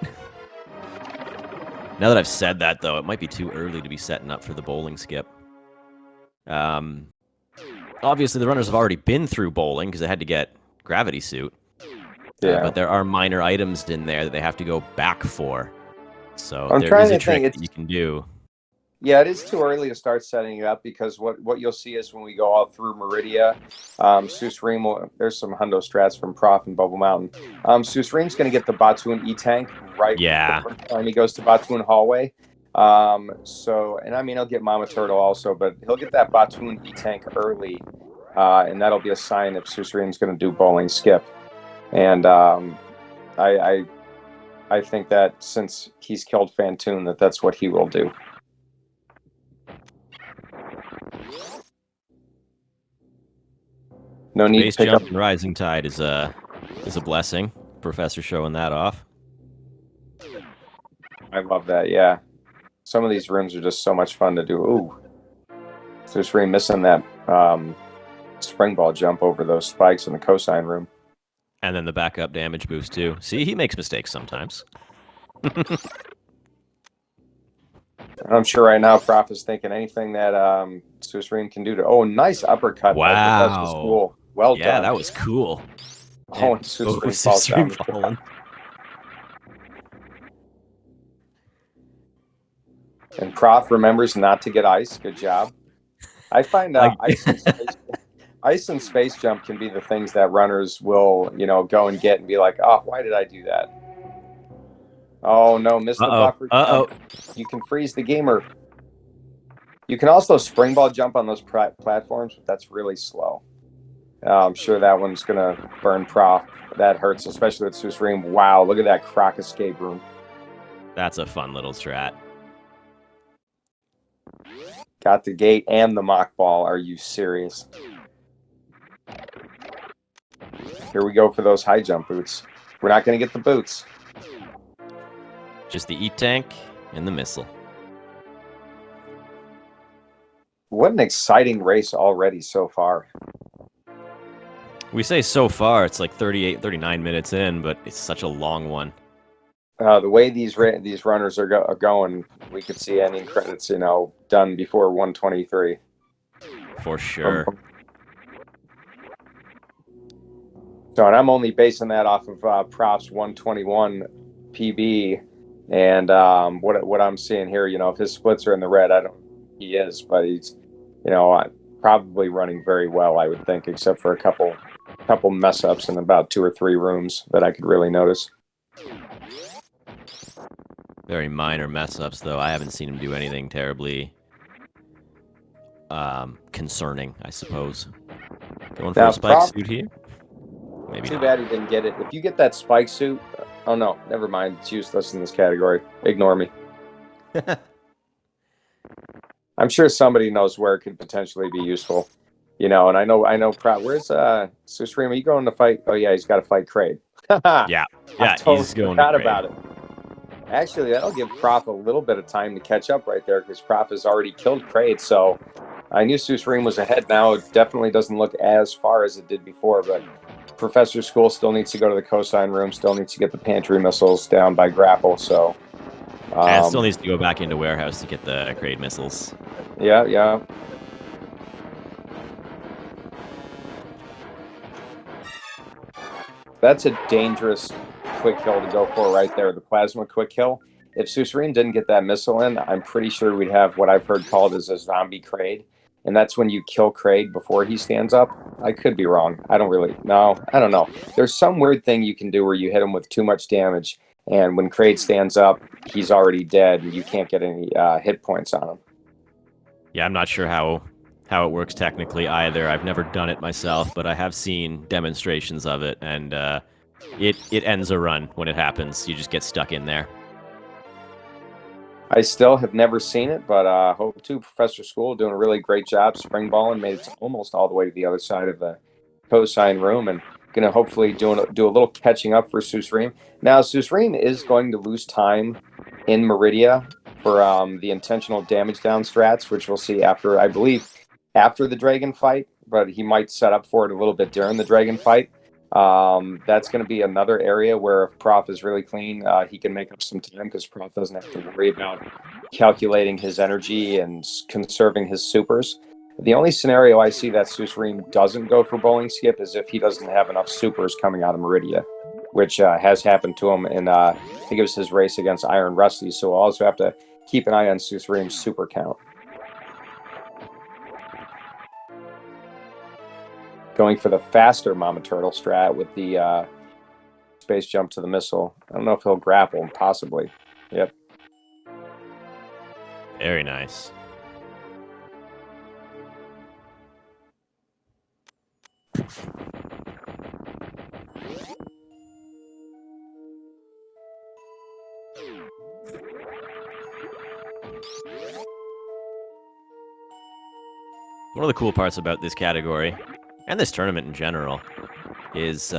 Now that I've said that, though, it might be too early to be setting up for the bowling skip. Obviously, the runners have already been through bowling because they had to get gravity suit. Yeah. But there are minor items in there that they have to go back for. So I'm there is a trying to trick think. that you can do. Yeah, it is too early to start setting it up because what you'll see is when we go all through Meridia, susreime, there's some hundo strats from Prof and Bubble Mountain. susreime's going to get the Batoon E-Tank right Yeah. the first time he goes to Batoon Hallway. And I mean, he'll get Mama Turtle also, but he'll get that Batoon E-Tank early, and that'll be a sign if susreime's going to do bowling skip. And I think that since he's killed Fantoon, that's what he will do. No need Base to pick jump up. and rising tide is a blessing. Professor showing that off. I love that. Yeah, some of these rooms are just so much fun to do. Ooh, susreime missing that spring ball jump over those spikes in the cosine room. And then the backup damage boost too. See, he makes mistakes sometimes. I'm sure right now Prof is thinking anything that susreime can do to. Oh, nice uppercut by ProfessorSchool. Well done. Yeah, that was cool. Oh, and susreime falls down. Falling. And Prof remembers not to get ice. Good job. I find ice and space jump can be the things that runners will, go and get and be like, oh, why did I do that? Oh, no, missed the buffer jump. You can freeze the gamer. You can also springball jump on those platforms, but that's really slow. I'm sure that one's going to burn Prof. That hurts, especially with susreime. Wow, look at that croc escape room. That's a fun little strat. Got the gate and the mock ball. Are you serious? Here we go for those high jump boots. We're not going to get the boots. Just the E-Tank and the missile. What an exciting race already so far. We say so far it's like 38, 39 minutes in, but it's such a long one. The way these runners are going, we could see ending credits, done before 123. For sure. So, and I'm only basing that off of Prof's 121 PB, and what I'm seeing here. If his splits are in the red, I don't. He is, but he's, probably running very well, I would think, except for a couple mess ups in about 2 or 3 rooms that I could really notice. Very minor mess ups, though. I haven't seen him do anything terribly concerning, I suppose. Going for Now, a spike suit here? Maybe too not. bad he didn't get it. If you get that spike suit, oh no, never mind. It's useless in this category. Ignore me. I'm sure somebody knows where it could potentially be useful. And I know. Where's susreime? Are you going to fight? Oh yeah, he's got to fight Kraid. Yeah, I totally he's going forgot to about it. Actually, that'll give Prof a little bit of time to catch up right there because Prof has already killed Kraid. So I knew susreime was ahead. Now it definitely doesn't look as far as it did before, but ProfessorSchool still needs to go to the cosine room. Still needs to get the pantry missiles down by grapple. So and still needs to go back into warehouse to get the Kraid missiles. Yeah. That's a dangerous quick kill to go for right there, the plasma quick kill. If susreime didn't get that missile in, I'm pretty sure we'd have what I've heard called as a zombie Kraid. And that's when you kill Kraid before he stands up. I could be wrong. I don't know. There's some weird thing you can do where you hit him with too much damage, and when Kraid stands up, he's already dead, and you can't get any hit points on him. Yeah, I'm not sure how it works technically either. I've never done it myself, but I have seen demonstrations of it, and it ends a run when it happens. You just get stuck in there. I still have never seen it, but hope to. ProfessorSchool doing a really great job springballing, made it almost all the way to the other side of the cosine room, and going to hopefully do a little catching up for susreime. Now, susreime is going to lose time in Meridia for the intentional damage down strats, which we'll see after, I believe, after the dragon fight, but he might set up for it a little bit during the dragon fight. That's going to be another area where if Prof is really clean, he can make up some time because Prof doesn't have to worry about calculating his energy and conserving his supers. The only scenario I see that susreime doesn't go for bowling skip is if he doesn't have enough supers coming out of Meridia, which has happened to him in, I think it was his race against Iron Rusty, so we'll also have to keep an eye on susreime's super count. Going for the faster Mama Turtle strat with the space jump to the missile. I don't know if he'll grapple, possibly. Yep. Very nice. One of the cool parts about this category, and this tournament in general, is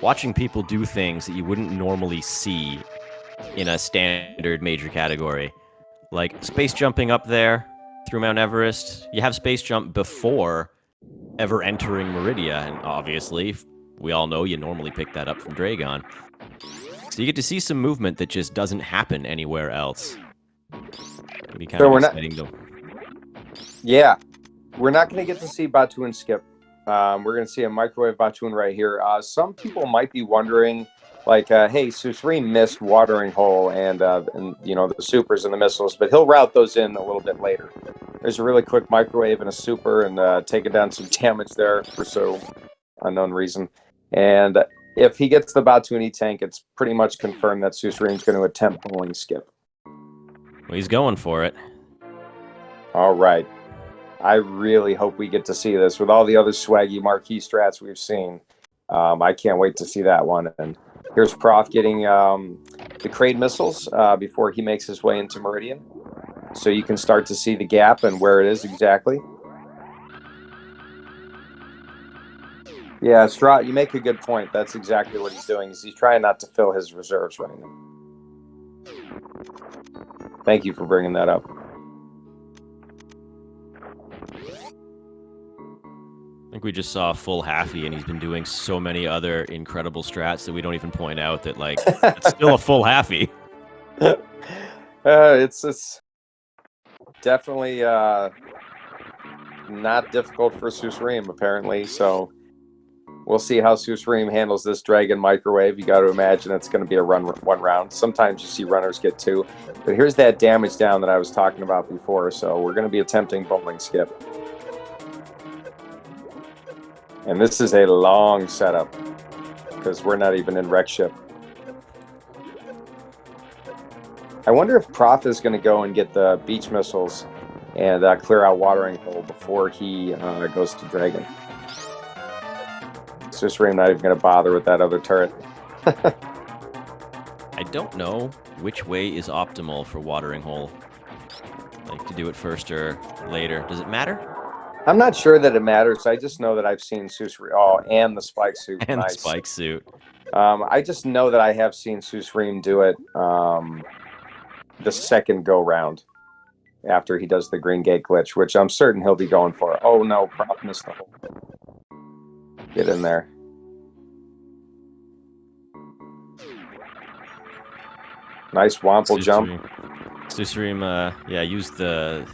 watching people do things that you wouldn't normally see in a standard major category. Like space jumping up there through Mount Everest. You have space jump before ever entering Meridia, and obviously, we all know you normally pick that up from Dragon. So you get to see some movement that just doesn't happen anywhere else. It'd be kind of exciting though. Yeah, we're not going to get to see Batoon skip. We're going to see a microwave Batoon right here. Some people might be wondering, like, hey, susreime missed Watering Hole and the supers and the missiles, but he'll route those in a little bit later. There's a really quick microwave and a super, and taking down some damage there for so unknown reason. And if he gets the Batoon tank, it's pretty much confirmed that susreime's going to attempt bowling skip. Well, he's going for it. All right. I really hope we get to see this with all the other swaggy marquee strats we've seen. I can't wait to see that one. And here's Prof getting the Kraid missiles before he makes his way into Meridian. So you can start to see the gap and where it is exactly. Yeah, Strat, you make a good point. That's exactly what he's doing. Is he's trying not to fill his reserves right now. Thank you for bringing that up. And think we just saw a full halfie, and he's been doing so many other incredible strats that we don't even point out that, like, it's still a full halfie. It's definitely not difficult for susreime, apparently. So we'll see how susreime handles this dragon microwave. You got to imagine it's going to be a one round. Sometimes you see runners get two. But here's that damage down that I was talking about before. So we're going to be attempting bowling skip. And this is a long setup because we're not even in wreck ship. I wonder if Prof is going to go and get the beach missiles and clear out watering hole before he goes to dragon. susreime not even going to bother with that other turret. I don't know which way is optimal for watering hole. Like, to do it first or later. Does it matter? I'm not sure that it matters. I just know that I've seen susreime. Oh, and the spike suit. And nice. the spike suit. I just know that I have seen susreime do it the second go round after he does the green gate glitch, which I'm certain he'll be going for. Oh no, Prop missed the hole. Get in there. Nice wample jump. susreime, yeah, used the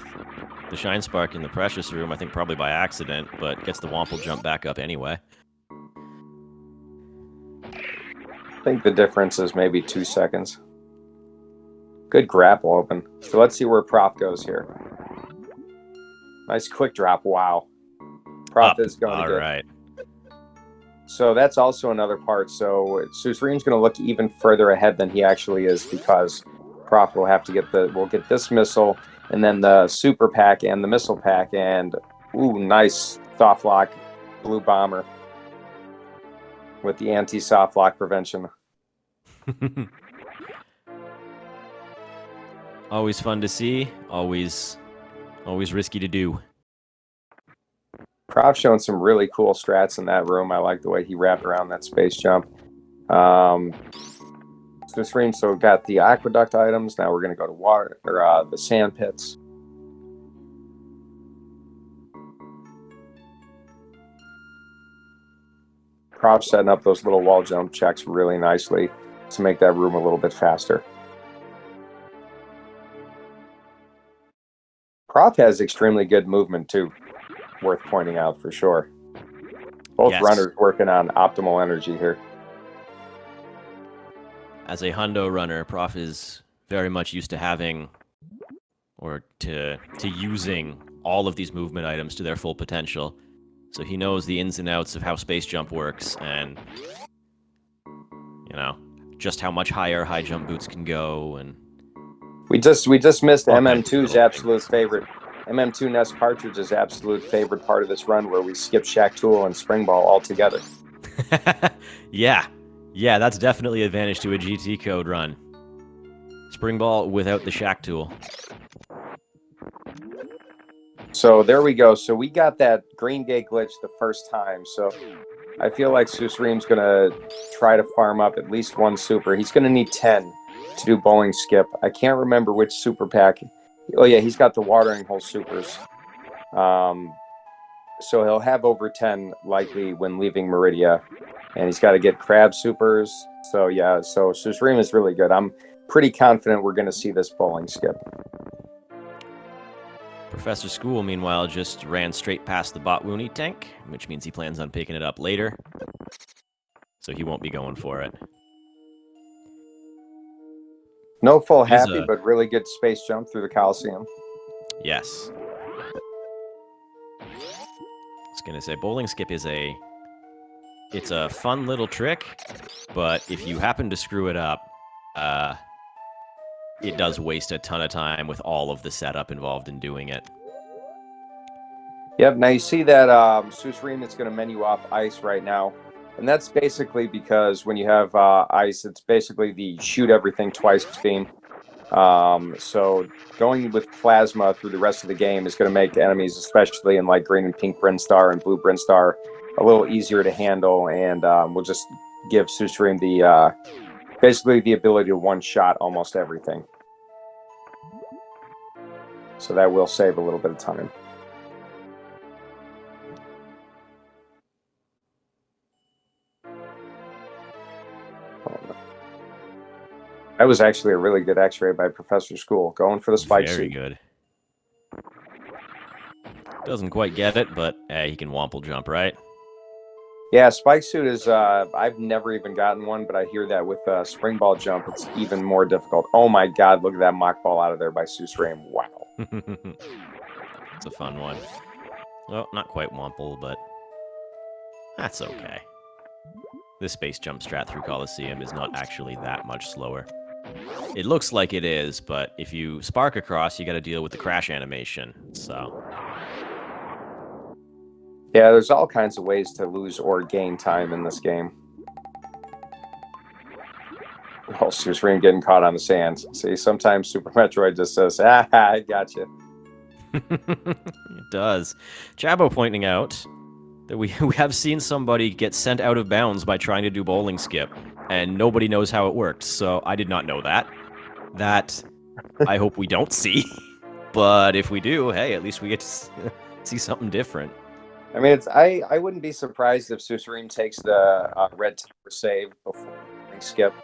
shine spark in the precious room, I think probably by accident, but gets the wample jump back up anyway. I think the difference is maybe 2 seconds. Good grapple open. So let's see where Prof goes here. Nice quick drop. Wow. Prof is going to get. All right. So that's also another part. So susreime's going to look even further ahead than he actually is because Prof will have to get we'll get this missile and then the super pack and the missile pack and ooh, nice soft lock blue bomber with the anti-soft lock prevention. Always fun to see, always risky to do. Prof showing some really cool strats in that room. I like the way he wrapped around that space jump. susreime, so we've got the aqueduct items. Now we're going to go to water or the sand pits. Prof setting up those little wall jump checks really nicely to make that room a little bit faster. Prof has extremely good movement too, worth pointing out for sure. Both runners working on optimal energy here. As a hundo runner, Prof is very much used to having or to using all of these movement items to their full potential. So he knows the ins and outs of how space jump works and, you know, just how much higher high jump boots can go. And we just missed MM2's absolute favorite. MM2 Nest Partridge's absolute favorite part of this run where we skip Shack Tool and Spring Ball altogether. Yeah, that's definitely advantage to a GT code run. Spring Ball without the Shack Tool. So there we go. So we got that green gate glitch the first time. So I feel like susreime's going to try to farm up at least one super. He's going to need 10 to do bowling skip. I can't remember which super pack. Oh yeah, he's got the watering hole supers. So he'll have over 10 likely when leaving Meridia. And he's got to get crab supers. So yeah, so susreime is really good. I'm pretty confident we're going to see this bowling skip. ProfessorSchool, meanwhile, just ran straight past the bot Woony tank, which means he plans on picking it up later. So he won't be going for it. No full happy, but really good space jump through the Coliseum. Yes. I was going to say, bowling skip is it's a fun little trick, but if you happen to screw it up, it does waste a ton of time with all of the setup involved in doing it. Yep, now you see that susreime is going to menu off ice right now. And that's basically because when you have ice, it's basically the shoot everything twice beam. So going with plasma through the rest of the game is going to make enemies, especially in like green and pink Brinstar and blue Brinstar, a little easier to handle. And we'll just give susreime the basically the ability to one-shot almost everything. So that will save a little bit of time. That was actually a really good X-ray by Professor School, going for the spike Very suit. good. Doesn't quite get it, but hey, he can womple jump, right? Yeah, spike suit is. I've never even gotten one, but I hear that with spring ball jump, it's even more difficult. Oh my God! Look at that mock ball out of there by susreime. Wow. It's a fun one. Well, not quite womple, but that's okay. This space jump strat through Coliseum is not actually that much slower. It looks like it is, but if you spark across, you got to deal with the crash animation. So Yeah, there's all kinds of ways to lose or gain time in this game. Oh, susreime getting caught on the sand. See, sometimes Super Metroid just says, "Ah, I got you." it does. Jabbo pointing out that we have seen somebody get sent out of bounds by trying to do bowling skip, and nobody knows how it worked. So I did not know that. That I hope we don't see. But if we do, hey, at least we get to see something different. I mean, I wouldn't be surprised if susreime takes the red tower save before skip.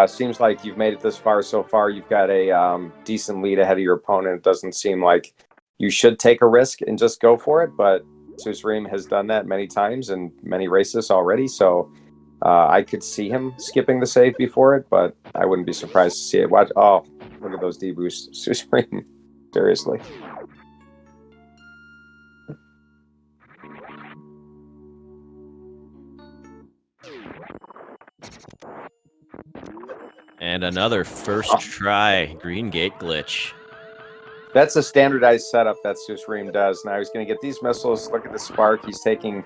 Seems like you've made it this far so far. You've got a decent lead ahead of your opponent. It doesn't seem like you should take a risk and just go for it, but susreime has done that many times in many races already, so I could see him skipping the save before it, but I wouldn't be surprised to see it. Watch! Oh, look at those deboosts, susreime. Seriously. And another first try green gate glitch. That's a standardized setup that susreime does. Now he's going to get these missiles. Look at the spark. He's taking,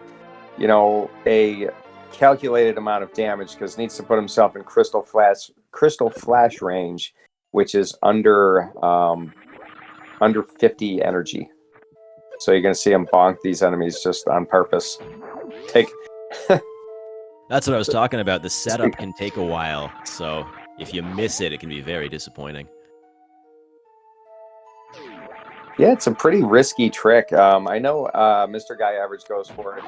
a calculated amount of damage because he needs to put himself in crystal flash range, which is under 50 energy. So you're going to see him bonk these enemies just on purpose. That's what I was talking about. The setup can take a while, so if you miss it, it can be very disappointing. Yeah, it's a pretty risky trick. I know Mr. Guy Average goes for it,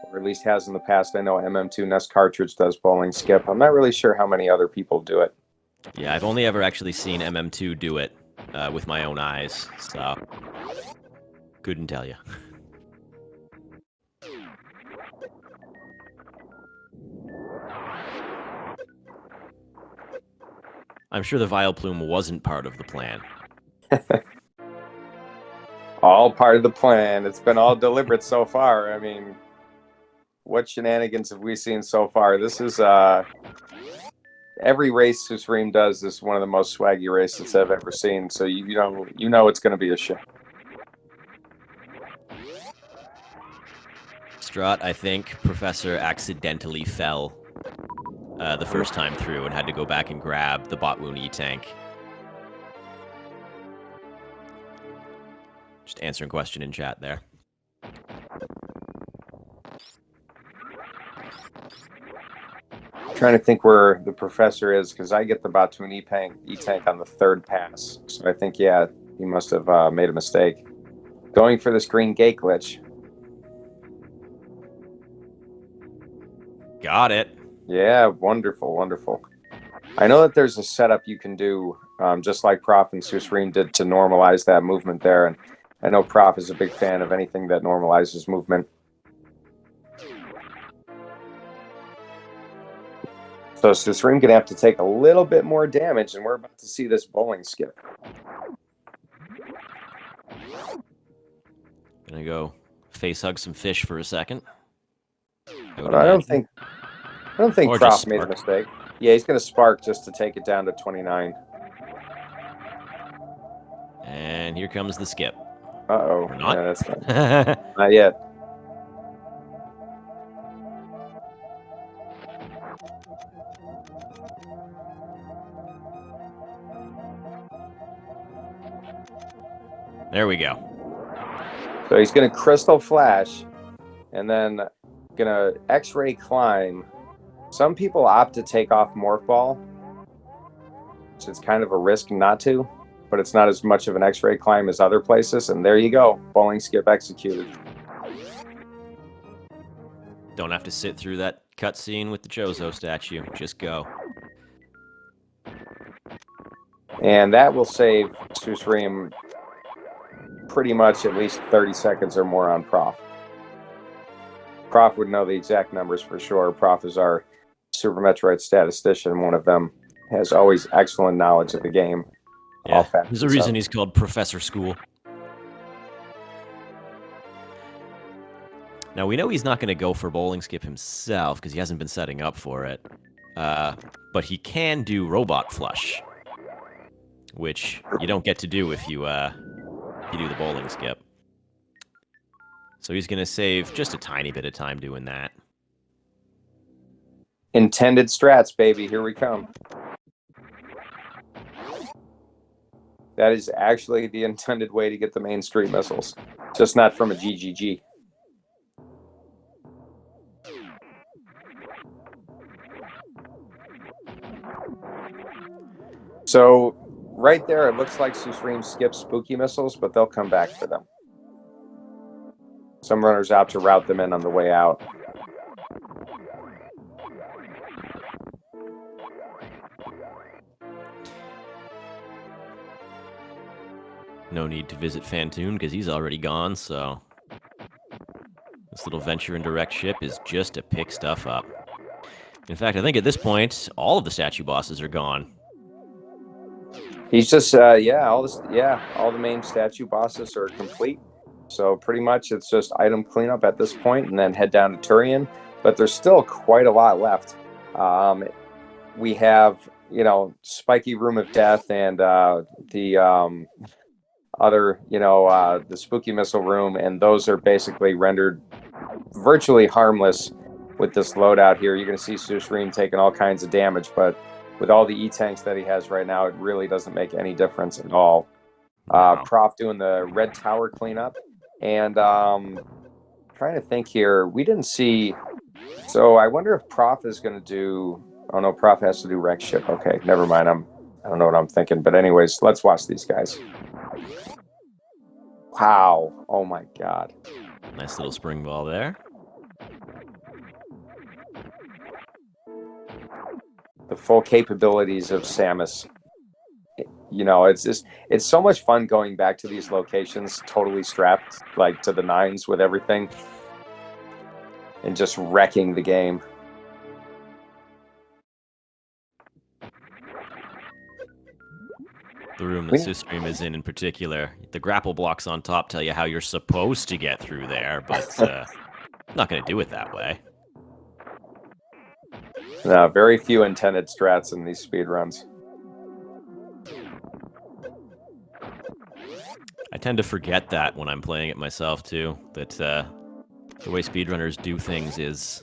or at least has in the past. I know MM2 Nest Cartridge does bowling skip. I'm not really sure how many other people do it. Yeah, I've only ever actually seen MM2 do it with my own eyes, so couldn't tell you. I'm sure the Vileplume wasn't part of the plan. All part of the plan. It's been all deliberate so far. I mean, what shenanigans have we seen so far? This is every race susreime does is one of the most swaggy races I've ever seen. So you know it's going to be a show. Strat, I think Professor accidentally fell the first time through and had to go back and grab the Botwoon E-Tank. Just answering question in chat there. Trying to think where the professor is because I get the Botwoon E-Tank on the third pass. So I think, yeah, he must have made a mistake. Going for this green gate glitch. Got it. Yeah, wonderful, wonderful. I know that there's a setup you can do, just like Prof and susreime did to normalize that movement there. And I know Prof is a big fan of anything that normalizes movement. So susreime going to have to take a little bit more damage, and we're about to see this bowling skip. Gonna go face hug some fish for a second. I don't think Or Prof just made a spark. mistake. Yeah, he's going to spark just to take it down to 29. And here comes the skip. Uh-oh. Or not. Yeah, that's not yet. There we go. So he's going to crystal flash and then going to X-ray climb. Some people opt to take off Morph Ball, which is kind of a risk not to, but it's not as much of an X-ray climb as other places. And there you go. Bowling skip executed. Don't have to sit through that cutscene with the Chozo statue. Just go. And that will save susreime pretty much at least 30 seconds or more on Prof. Prof would know the exact numbers for sure. Prof is our Super Metroid statistician. One of them has always excellent knowledge of the game. Yeah, there's a reason he's called ProfessorSchool. Now, we know he's not going to go for bowling skip himself because he hasn't been setting up for it. But he can do robot flush, which you don't get to do if you do the bowling skip. So he's going to save just a tiny bit of time doing that. Intended strats, baby. Here we come. That is actually the intended way to get the main street missiles, just not from a GGG. So right there, it looks like susreime skips spooky missiles, but they'll come back for them. Some runners opt to route them in on the way out. No need to visit Fantoon because he's already gone, so this little venture and direct ship is just to pick stuff up. In fact, I think at this point, all of the statue bosses are gone. He's just, all the main statue bosses are complete. So pretty much it's just item cleanup at this point and then head down to Turian. But there's still quite a lot left. We have, Spiky Room of Death and the other, the Spooky Missile Room. And those are basically rendered virtually harmless with this loadout here. You're going to see susreime taking all kinds of damage, but with all the E-tanks that he has right now, it really doesn't make any difference at all. Wow. Prof doing the red tower cleanup. And trying to think here, we didn't see... So I wonder if Prof is going to do... Oh, no, Prof has to do wreck ship. Okay, never mind. I don't know what I'm thinking. But anyways, let's watch these guys. Wow. Oh, my God. Nice little spring ball there. The full capabilities of Samus. It's so much fun going back to these locations totally strapped like to the nines with everything and just wrecking the game. The room that susreime is in particular, the grapple blocks on top tell you how you're supposed to get through there, but I'm not going to do it that way. No, very few intended strats in these speedruns. I tend to forget that when I'm playing it myself, too, that the way speedrunners do things is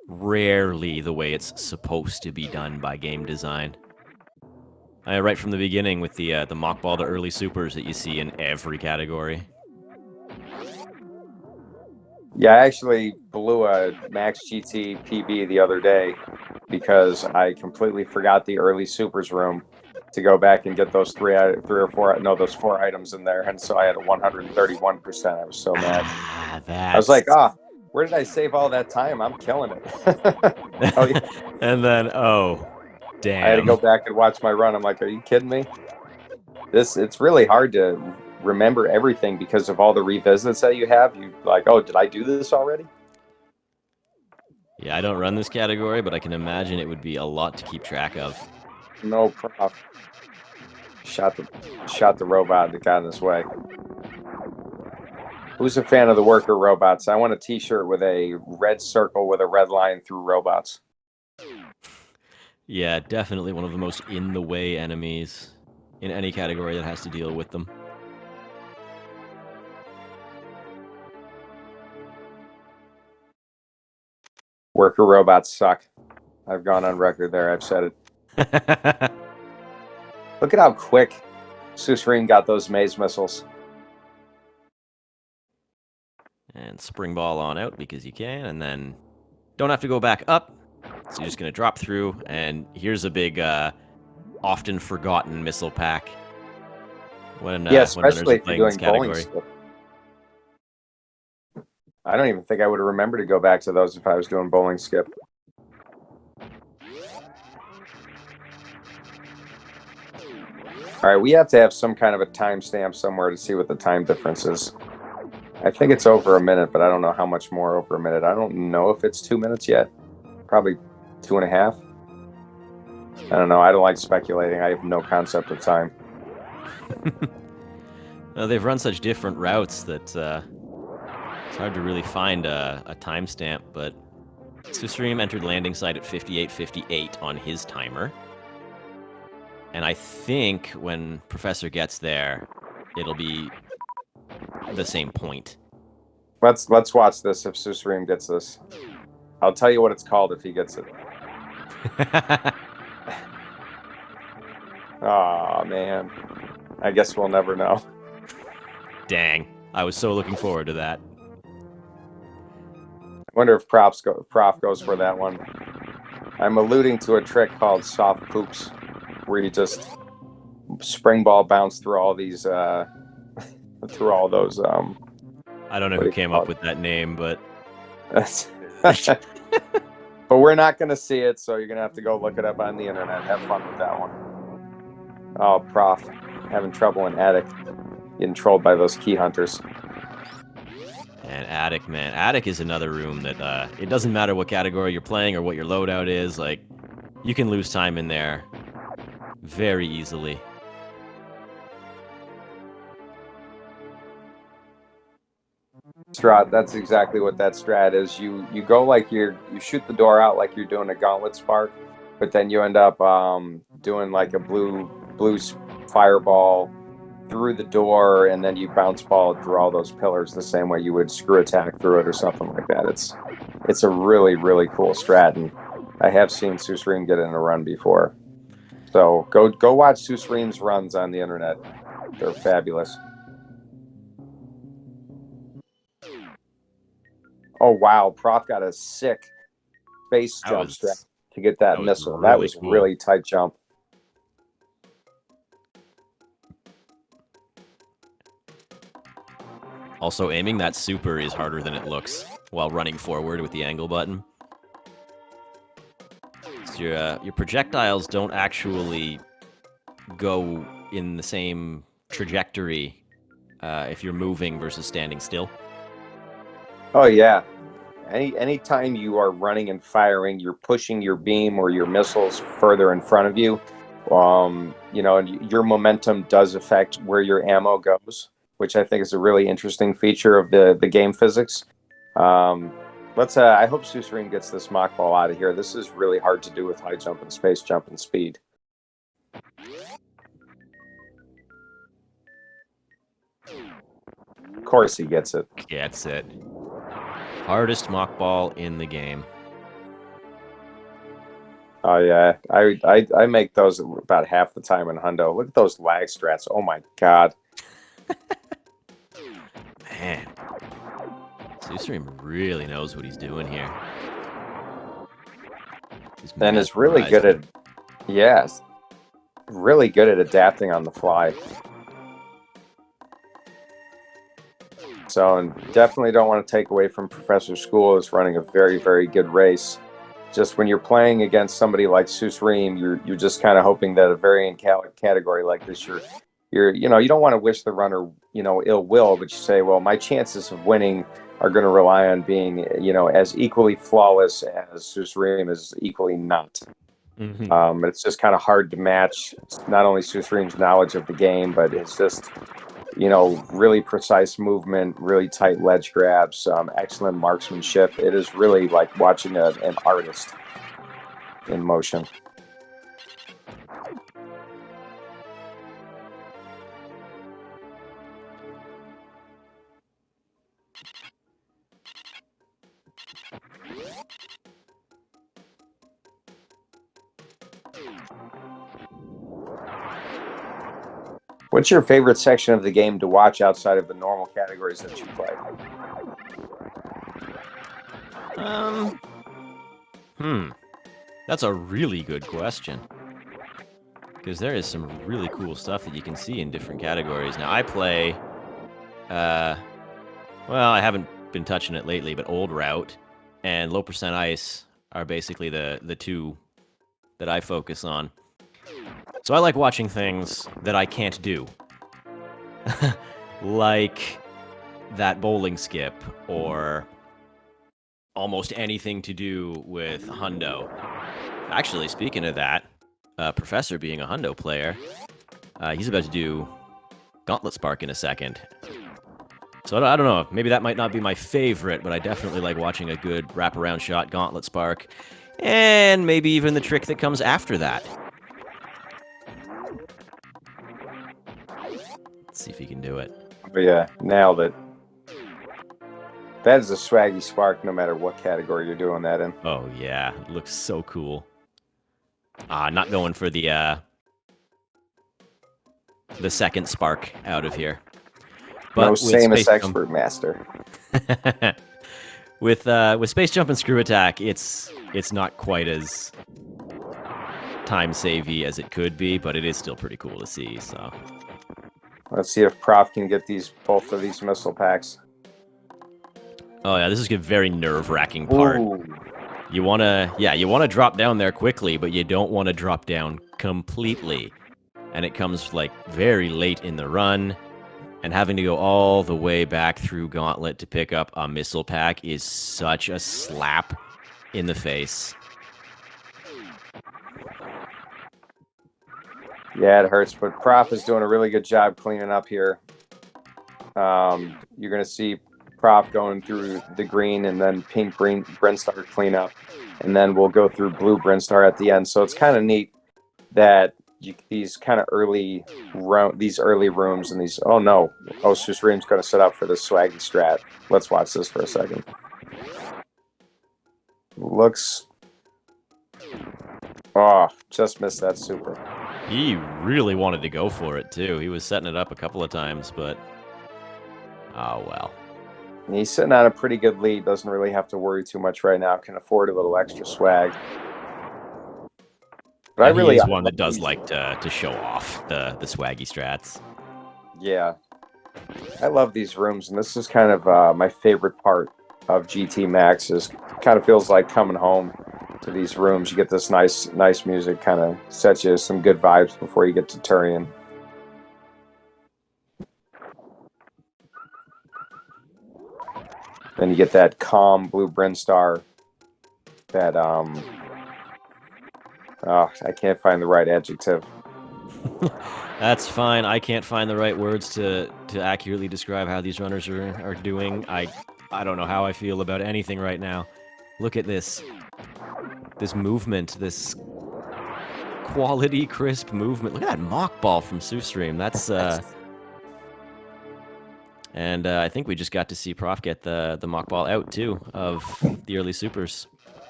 rarely the way it's supposed to be done by game design. Right from the beginning with the mock ball to early supers that you see in every category. Yeah, I actually blew a Max GT PB the other day because I completely forgot the early supers room to go back and get those those 4 items in there, and so I had a 131%. I was so mad. I was like, where did I save all that time? I'm killing it. Oh, yeah. And then, damn. I had to go back and watch my run. I'm like, are you kidding me? It's really hard to remember everything because of all the revisits that you have. You like, oh, did I do this already? Yeah, I don't run this category, but I can imagine it would be a lot to keep track of. No, Prof. Shot the robot that got in his way. Who's a fan of the worker robots? I want a t-shirt with a red circle with a red line through robots. Yeah, definitely one of the most in-the-way enemies in any category that has to deal with them. Worker robots suck. I've gone on record there. I've said it. Look at how quick susreime got those maze missiles. And spring ball on out because you can, and then don't have to go back up. So you're just going to drop through, and here's a big, often forgotten missile pack. Especially if you're doing bowling skip. I don't even think I would have remembered to go back to those if I was doing bowling skip. All right, we have to have some kind of a timestamp somewhere to see what the time difference is. I think it's over a minute, but I don't know how much more over a minute. I don't know if it's 2 minutes yet. Probably 2.5. I don't know. I don't like speculating. I have no concept of time. Well, they've run such different routes that it's hard to really find a timestamp, but susreime entered landing site at 58:58 on his timer. And I think when Professor gets there, it'll be the same point. Let's watch this if susreime gets this. I'll tell you what it's called if he gets it. Oh, man. I guess we'll never know. Dang. I was so looking forward to that. I wonder if Prof goes for that one. I'm alluding to a trick called soft poops, where you just spring ball bounce through all these, through all those. I don't know who came up with that name, but but we're not going to see it, so you're going to have to go look it up on the internet. Have fun with that one. Oh, Prof, having trouble in Attic, getting trolled by those key hunters. And Attic, man. Attic is another room that it doesn't matter what category you're playing or what your loadout is. Like, you can lose time in there very easily. Strat, that's exactly what that strat is. You go like you shoot the door out like you're doing a gauntlet spark, but then you end up doing like a blue fireball through the door, and then you bounce ball through all those pillars the same way you would screw attack through it or something like that. It's a really, really cool strat, and I have seen susreime get in a run before. So go watch susreime's runs on the internet. They're fabulous. Oh wow, Prof got a sick space jump strat to get that missile. Really that was cool. Really tight jump. Also, aiming that super is harder than it looks while running forward with the angle button. So your projectiles don't actually go in the same trajectory if you're moving versus standing still. Oh yeah. Any time you are running and firing, you're pushing your beam or your missiles further in front of you. You know, and your momentum does affect where your ammo goes, which I think is a really interesting feature of the game physics. I hope susreime gets this mock ball out of here. This is really hard to do with high jump and space jump and speed. Of course he gets it. Gets it. Hardest mock ball in the game. Oh yeah, I make those about half the time in Hundo. Look at those lag strats. Oh my god. Man. susreime really knows what he's doing here. And is really good at, yes, really good at adapting on the fly. So, and definitely don't want to take away from ProfessorSchool is running a very, very good race. Just when you're playing against somebody like susreime, you're just kind of hoping that a variant category like this, you don't want to wish the runner, ill will, but you say, well, my chances of winning are going to rely on being, as equally flawless as susreime is equally not. Mm-hmm. It's just kind of hard to match not only susreime's knowledge of the game, but it's just, really precise movement, really tight ledge grabs, excellent marksmanship. It is really like watching an artist in motion. What's your favorite section of the game to watch outside of the normal categories that you play? That's a really good question. Because there is some really cool stuff that you can see in different categories. Now, I play, well, I haven't been touching it lately, but Old Route and Low Percent Ice are basically the two that I focus on. So I like watching things that I can't do. Like that bowling skip, or almost anything to do with Hundo. Actually, speaking of that, Professor being a Hundo player, he's about to do Gauntlet Spark in a second. So I don't know, maybe that might not be my favorite, but I definitely like watching a good wraparound shot Gauntlet Spark, and maybe even the trick that comes after that. Let's see if he can do it. But yeah, nailed it. That is a swaggy spark no matter what category you're doing that in. Oh yeah, it looks so cool. Not going for the second spark out of here. But no with famous Space expert Jump, master. with Space Jump and Screw Attack, it's not quite as time savvy as it could be, but it is still pretty cool to see. So Let's see if Prof can get both of these missile packs. oh yeah, this is a very nerve-wracking part. Ooh. You wanna drop down there quickly, but you don't want to drop down completely. And it comes like very late in the run, and having to go all the way back through Gauntlet to pick up a missile pack is such a slap in the face. Yeah, it hurts, but Prof is doing a really good job cleaning up here. You're going to see Prof going through the green and then pink green Brinstar cleanup, and then we'll go through blue Brinstar at the end. So it's kind of neat that these kind of early rooms and these. Oh no, susreime's going to set up for this swaggy strat. Let's watch this for a second. Looks. Oh, just missed that super. He really wanted to go for it, too. He was setting it up a couple of times, but oh well. He's sitting on a pretty good lead. Doesn't really have to worry too much right now. Can afford a little extra swag. But He is one that does like to show off the swaggy strats. Yeah. I love these rooms, and this is kind of my favorite part of GT Max. Is kind of feels like coming home to these rooms. You get this nice music, kind of sets you some good vibes before you get to Turian. Then you get that calm blue Brinstar. That I can't find the right adjective. That's fine. I can't find the right words to accurately describe how these runners are doing. I don't know how I feel about anything right now. Look at this movement, this quality, crisp movement. Look at that mock ball from susreime. That's and I think we just got to see Prof get the mock ball out too of the early supers.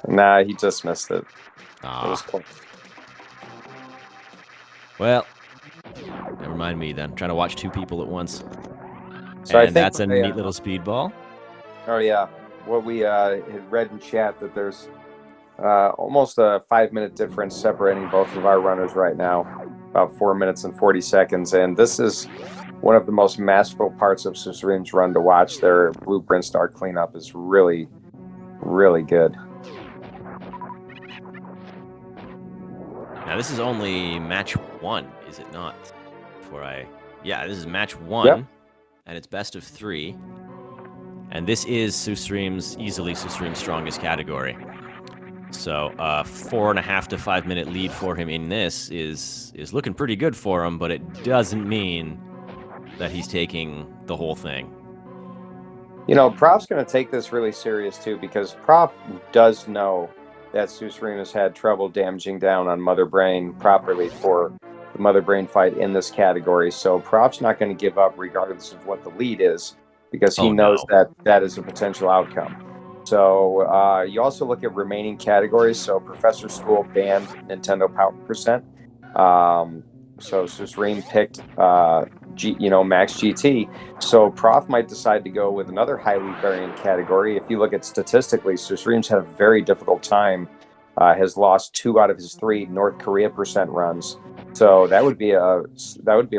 Nah, he just missed it. Ah. It was close. Well, never mind me then. I'm trying to watch two people at once. So and that's a neat little speed ball. Oh yeah, what we had read in chat that there's almost a 5-minute difference separating both of our runners right now, about 4 minutes and 40 seconds, and this is one of the most masterful parts of susreime's run to watch. Their blue Brinstar cleanup is really, really good. Now this is only match 1, is it not? Yeah, this is match 1, yep. And it's best of 3. And this is easily susreime's strongest category. So 4.5 to 5 minute lead for him in this is looking pretty good for him, but it doesn't mean that he's taking the whole thing. You know, Prof's going to take this really serious too, because Prof does know that susreime has had trouble damaging down on Mother Brain properly for the Mother Brain fight in this category. So Prof's not going to give up regardless of what the lead is, because he knows that is a potential outcome. So you also look at remaining categories. So ProfessorSchool banned Nintendo Power Percent. So susreime picked Max GT. So Prof might decide to go with another highly variant category. If you look at statistically, susreime's had a very difficult time. Has lost 2 out of his 3 North Korea percent runs. So that would be a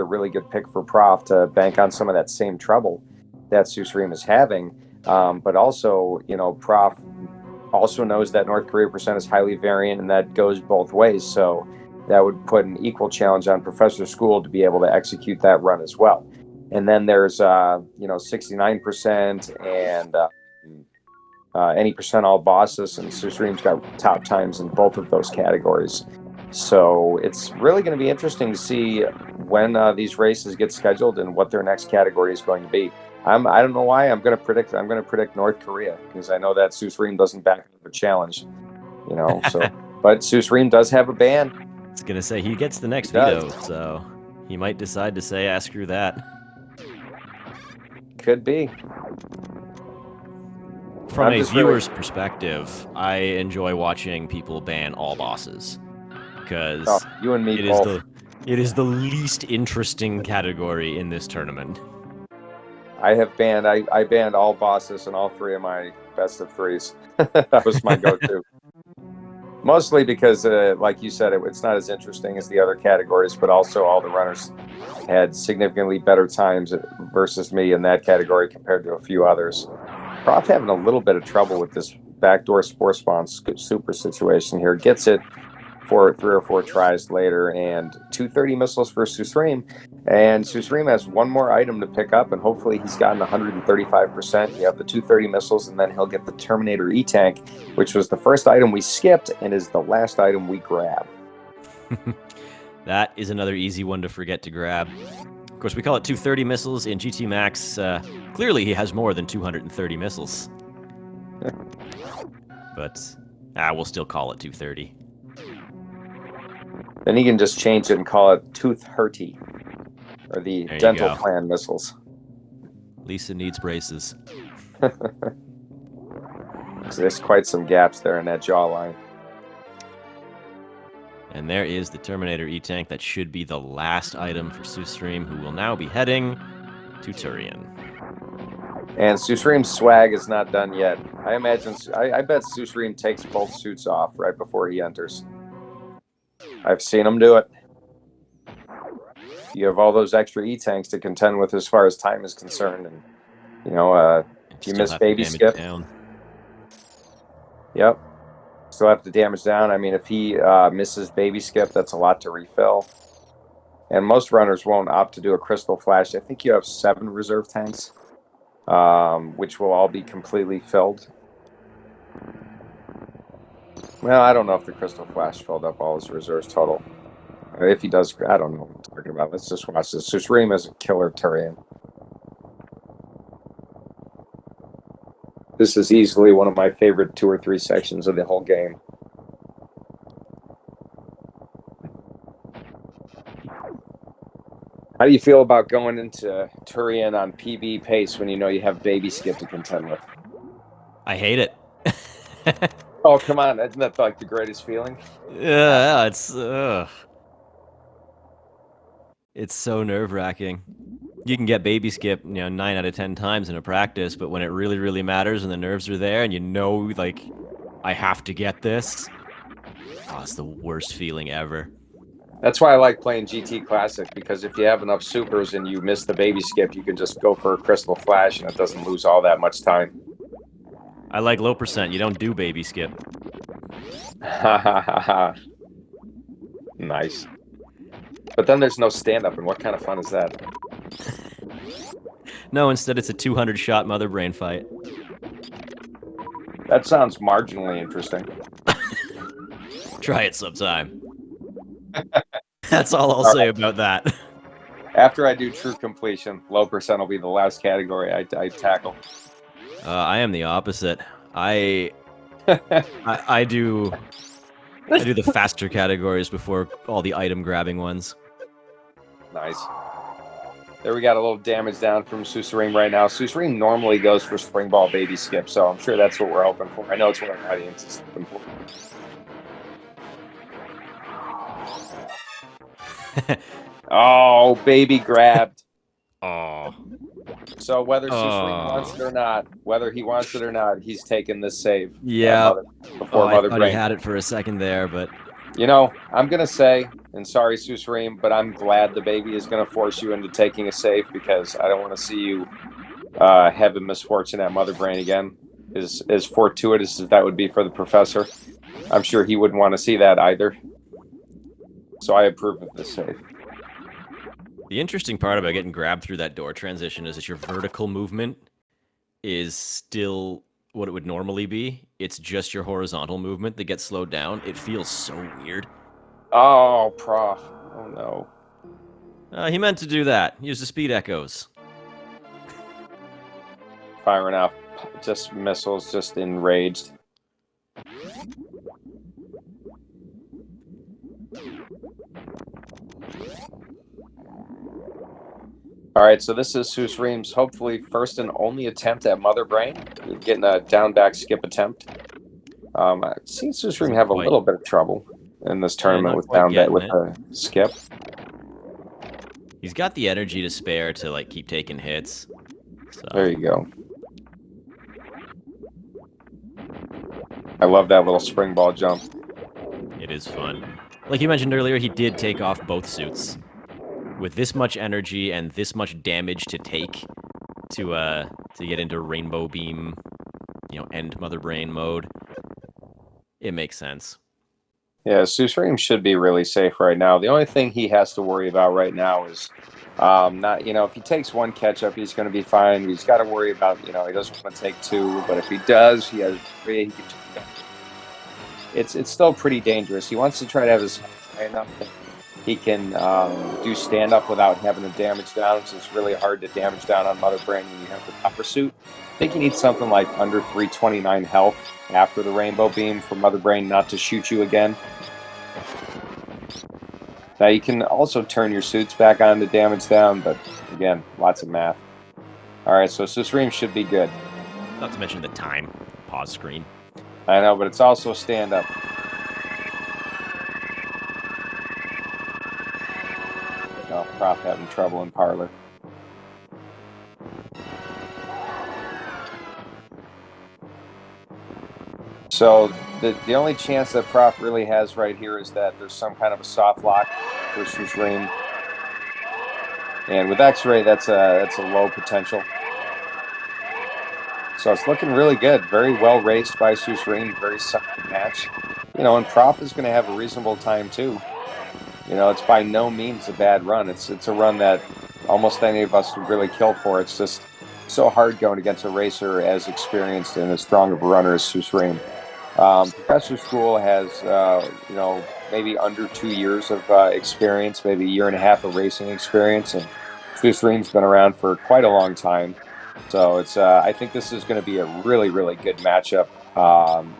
really good pick for Prof to bank on some of that same trouble that susreime is having. But also, Prof also knows that North Korea percent is highly variant, and that goes both ways. So that would put an equal challenge on Professor School to be able to execute that run as well. And then there's 69% and any percent all bosses, and susreime's got top times in both of those categories. So it's really going to be interesting to see when these races get scheduled and what their next category is going to be. I don't know why I'm going to predict North Korea, because I know that susreime doesn't back up a challenge, So, but susreime does have a ban. I was gonna say he gets the next veto, so he might decide to say, screw that. Could be. From a viewer's perspective, I enjoy watching people ban all bosses, because you and me both. It is the least interesting category in this tournament. I banned all bosses in all 3 of my best of 3s. That was my go-to. Mostly because, like you said, it's not as interesting as the other categories, but also all the runners had significantly better times versus me in that category compared to a few others. Prof having a little bit of trouble with this backdoor spore spawn super situation here. Gets it for 3 or 4 tries later, and 230 missiles for susreime. And susreime has one more item to pick up, and hopefully he's gotten 135%. You have the 230 missiles, and then he'll get the Terminator E-Tank, which was the first item we skipped and is the last item we grab. That is another easy one to forget to grab. Of course, we call it 230 missiles. In GT Max, clearly he has more than 230 missiles. But we'll still call it 230. Then he can just change it and call it Tooth Hurty, or the dental plan missiles. Lisa needs braces. There's quite some gaps there in that jawline. And there is the Terminator E-Tank. That should be the last item for susreime, who will now be heading to Turian. And susreime's swag is not done yet. I bet susreime takes both suits off right before he enters. I've seen him do it. You have all those extra E-Tanks to contend with as far as time is concerned. And, if you miss baby skip. Yep. Still have to damage down. I mean, if he misses baby skip, that's a lot to refill. And most runners won't opt to do a crystal flash. I think you have 7 reserve tanks, which will all be completely filled. Well, I don't know if the crystal flash filled up all his reserves total. If he does, I don't know what I'm talking about. Let's just watch this. Susreime is a killer Turian. This is easily one of my favorite 2 or 3 sections of the whole game. How do you feel about going into Turian on PB pace when you know you have baby skip to contend with? I hate it. Oh, come on. Isn't that like the greatest feeling? Yeah, it's so nerve-wracking. You can get baby skip, 9 out of 10 times in a practice, but when it really, really matters and the nerves are there and like, I have to get this, it's the worst feeling ever. That's why I like playing GT Classic, because if you have enough supers and you miss the baby skip, you can just go for a crystal flash and it doesn't lose all that much time. I like low percent. You don't do baby skip. Ha ha ha ha. Nice. But then there's no stand-up, and what kind of fun is that? No, instead it's a 200-shot mother brain fight. That sounds marginally interesting. Try it sometime. That's all I'll say about that. After I do true completion, low percent will be the last category I tackle. I am the opposite. I do the faster categories before all the item grabbing ones. Nice. There we got a little damage down from susreime right now. Susreime normally goes for spring ball baby skip, so I'm sure that's what we're hoping for. I know it's what our audience is hoping for. Oh, baby grabbed. Oh. So whether susreime wants it or not, he's taking this save. Yeah. Before Mother Brain. I had it for a second there, but I'm gonna say, and sorry, susreime, but I'm glad the baby is gonna force you into taking a save, because I don't want to see you have a misfortune at Mother Brain again. As fortuitous as that would be for the professor, I'm sure he wouldn't want to see that either. So I approve of this save. The interesting part about getting grabbed through that door transition is that your vertical movement is still what it would normally be. It's just your horizontal movement that gets slowed down. It feels so weird. Oh, Prof. Oh, no. He meant to do that. Use the speed echoes. Firing off just missiles, just enraged. All right, so this is susreime's hopefully first and only attempt at Mother Brain, getting a down back skip attempt. I've seen susreime have a little bit of trouble in this tournament with down back with a skip. He's got the energy to spare to like keep taking hits. So. There you go. I love that little spring ball jump. It is fun. Like you mentioned earlier, he did take off both suits. With this much energy and this much damage to take to get into Rainbow Beam, end Mother Brain mode, it makes sense. Yeah, susreime should be really safe right now. The only thing he has to worry about right now is not, if he takes one catch up, he's going to be fine. He's got to worry about, he doesn't want to take two, but if he does, he has three. He can, it's still pretty dangerous. He wants to try to have his high enough that he can do stand up without having to damage down. So it's really hard to damage down on Mother Brain when you have the copper suit. I think you need something like under 329 health after the Rainbow Beam for Mother Brain not to shoot you again. Now you can also turn your suits back on to damage down, but again, lots of math. All right, so susreime should be good. Not to mention the time pause screen. I know, but it's also stand up. Oh, Prof having trouble in parlor. So the only chance that Prof really has right here is that there's some kind of a soft lock for susreime. And with X-ray, that's a low potential. So it's looking really good. Very well raced by susreime. Very solid match. And Prof is going to have a reasonable time too. It's by no means a bad run. It's a run that almost any of us would really kill for. It's just so hard going against a racer as experienced and as strong of a runner as susreime. ProfessorSchool has, maybe under 2 years of experience, maybe a year and a half of racing experience, and susreime's been around for quite a long time. So it's, I think this is going to be a really, really good matchup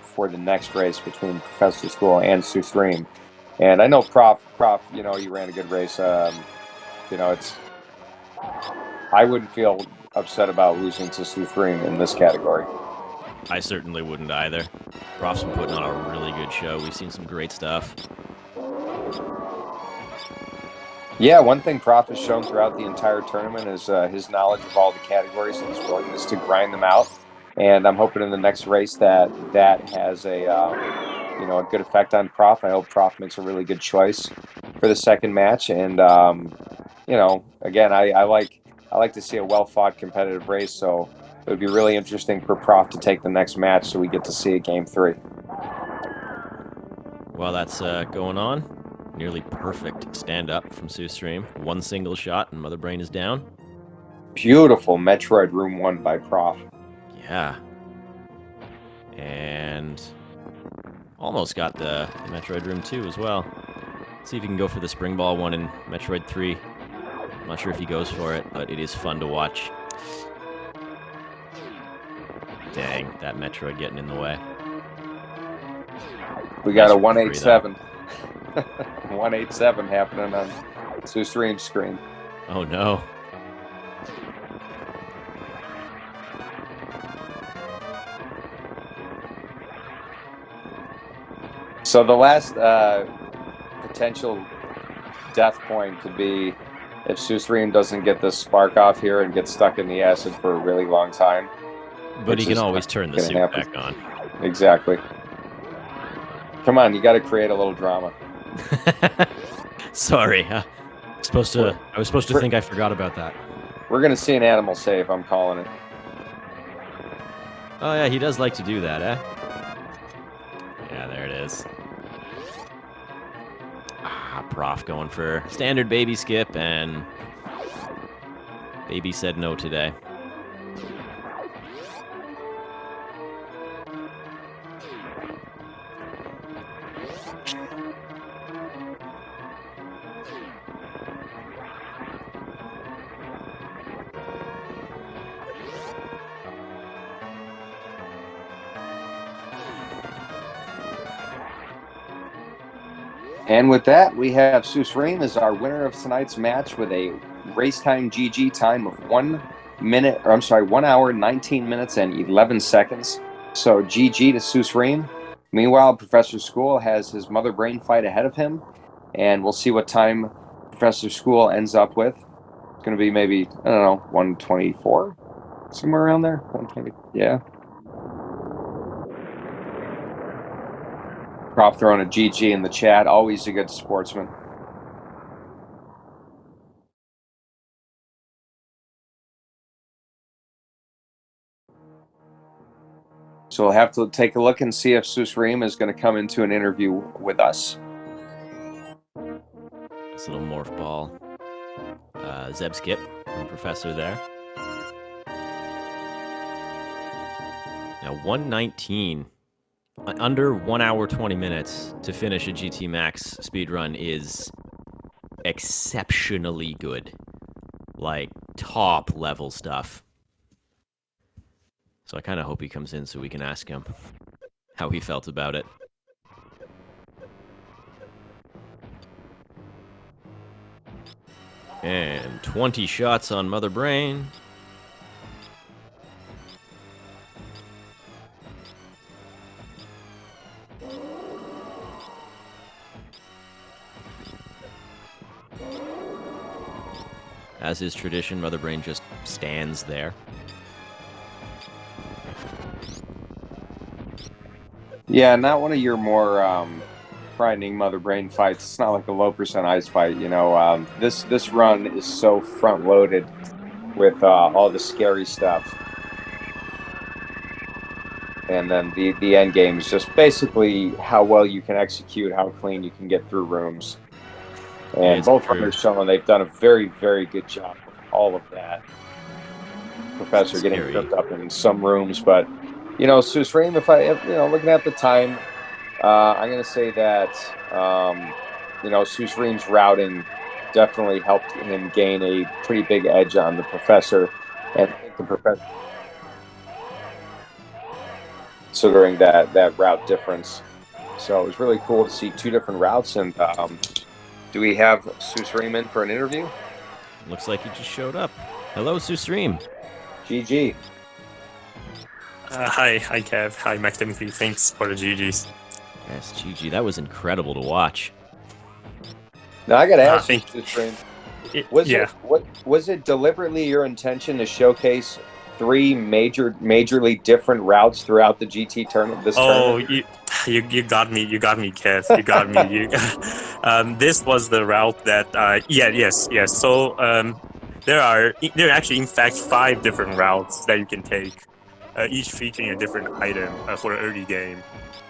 for the next race between ProfessorSchool and susreime. And I know Prof, you ran a good race. It's, I wouldn't feel upset about losing to susreime in this category. I certainly wouldn't either. Prof's been putting on a really good show. We've seen some great stuff. Yeah, one thing Prof has shown throughout the entire tournament is his knowledge of all the categories and his willingness to grind them out. And I'm hoping in the next race that has a good effect on Prof. I hope Prof makes a really good choice for the second match. And again, I like to see a well-fought competitive race. So it would be really interesting for Prof to take the next match, so we get to see a game 3. While that's going on, nearly perfect stand-up from susreime. One single shot and Mother Brain is down. Beautiful Metroid Room 1 by Prof. Yeah. And almost got the Metroid Room 2 as well. See if he can go for the spring ball one in Metroid 3. I'm not sure if he goes for it, but it is fun to watch. Dang, that Metroid getting in the way. We got a 187. 187 happening on susreime's screen. Oh no. So the last potential death point could be if susreime doesn't get this spark off here and gets stuck in the acid for a really long time. But he can always turn the suit back on. Exactly. Come on, you got to create a little drama. Sorry, I was supposed to think I forgot about that. We're gonna see an animal save. I'm calling it. Oh yeah, he does like to do that, eh? Yeah, there it is. Prof going for standard baby skip, and baby said no today. And with that, we have susreime as our winner of tonight's match with a race time GG time of 1 hour, 19 minutes, and 11 seconds. So GG to susreime. Meanwhile, ProfessorSchool has his mother brain fight ahead of him, and we'll see what time ProfessorSchool ends up with. It's going to be maybe, I don't know, 124? Somewhere around there? 120, yeah. Prof throwing a GG in the chat. Always a good sportsman. So we'll have to take a look and see if susreime is going to come into an interview with us. This little morph ball. Zeb skip from Professor there. Now 119. Under 1 hour 20 minutes to finish a GT Max speedrun is exceptionally good. Like, top level stuff. So I kind of hope he comes in so we can ask him how he felt about it. And 20 shots on Mother Brain. As is tradition, Mother Brain just stands there. Yeah, not one of your more frightening Mother Brain fights. It's not like a low percent ice fight, you know. This run is so front loaded with all the scary stuff, and then the end game is just basically how well you can execute, how clean you can get through rooms. And both runners showing they've done a very, very good job of all of that. Professor getting tripped up in some rooms, but you know, susreime, if looking at the time, I'm going to say that you know, susreime's routing definitely helped him gain a pretty big edge on the Professor, and I think the Professor, considering that route difference. So it was really cool to see two different routes. And do we have susreime in for an interview? Looks like he just showed up. Hello, susreime. GG. Hi Kev. Hi Max Timothy. Thanks for the GGs. Yes, GG. That was incredible to watch. Now I got to ask you, susreime. Was it deliberately your intention to showcase three majorly different routes throughout the GT tournament? Tournament? You got me. You got me, Kev. You got me. This was the route that. Yes. So there are actually in fact 5 different routes that you can take, each featuring a different item for the early game.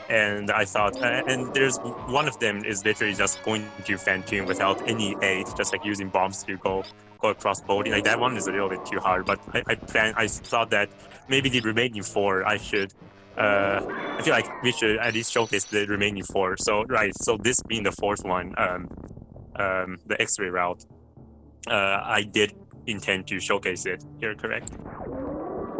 And I thought, and there's one of them is literally just going to Phantom without any aid, just like using bombs to go across body. Like that one is a little bit too hard, but I thought that maybe the remaining 4 I should. I feel like we should at least showcase the remaining 4. So this being the 4th one, the X-ray route, I did intend to showcase it. You're correct.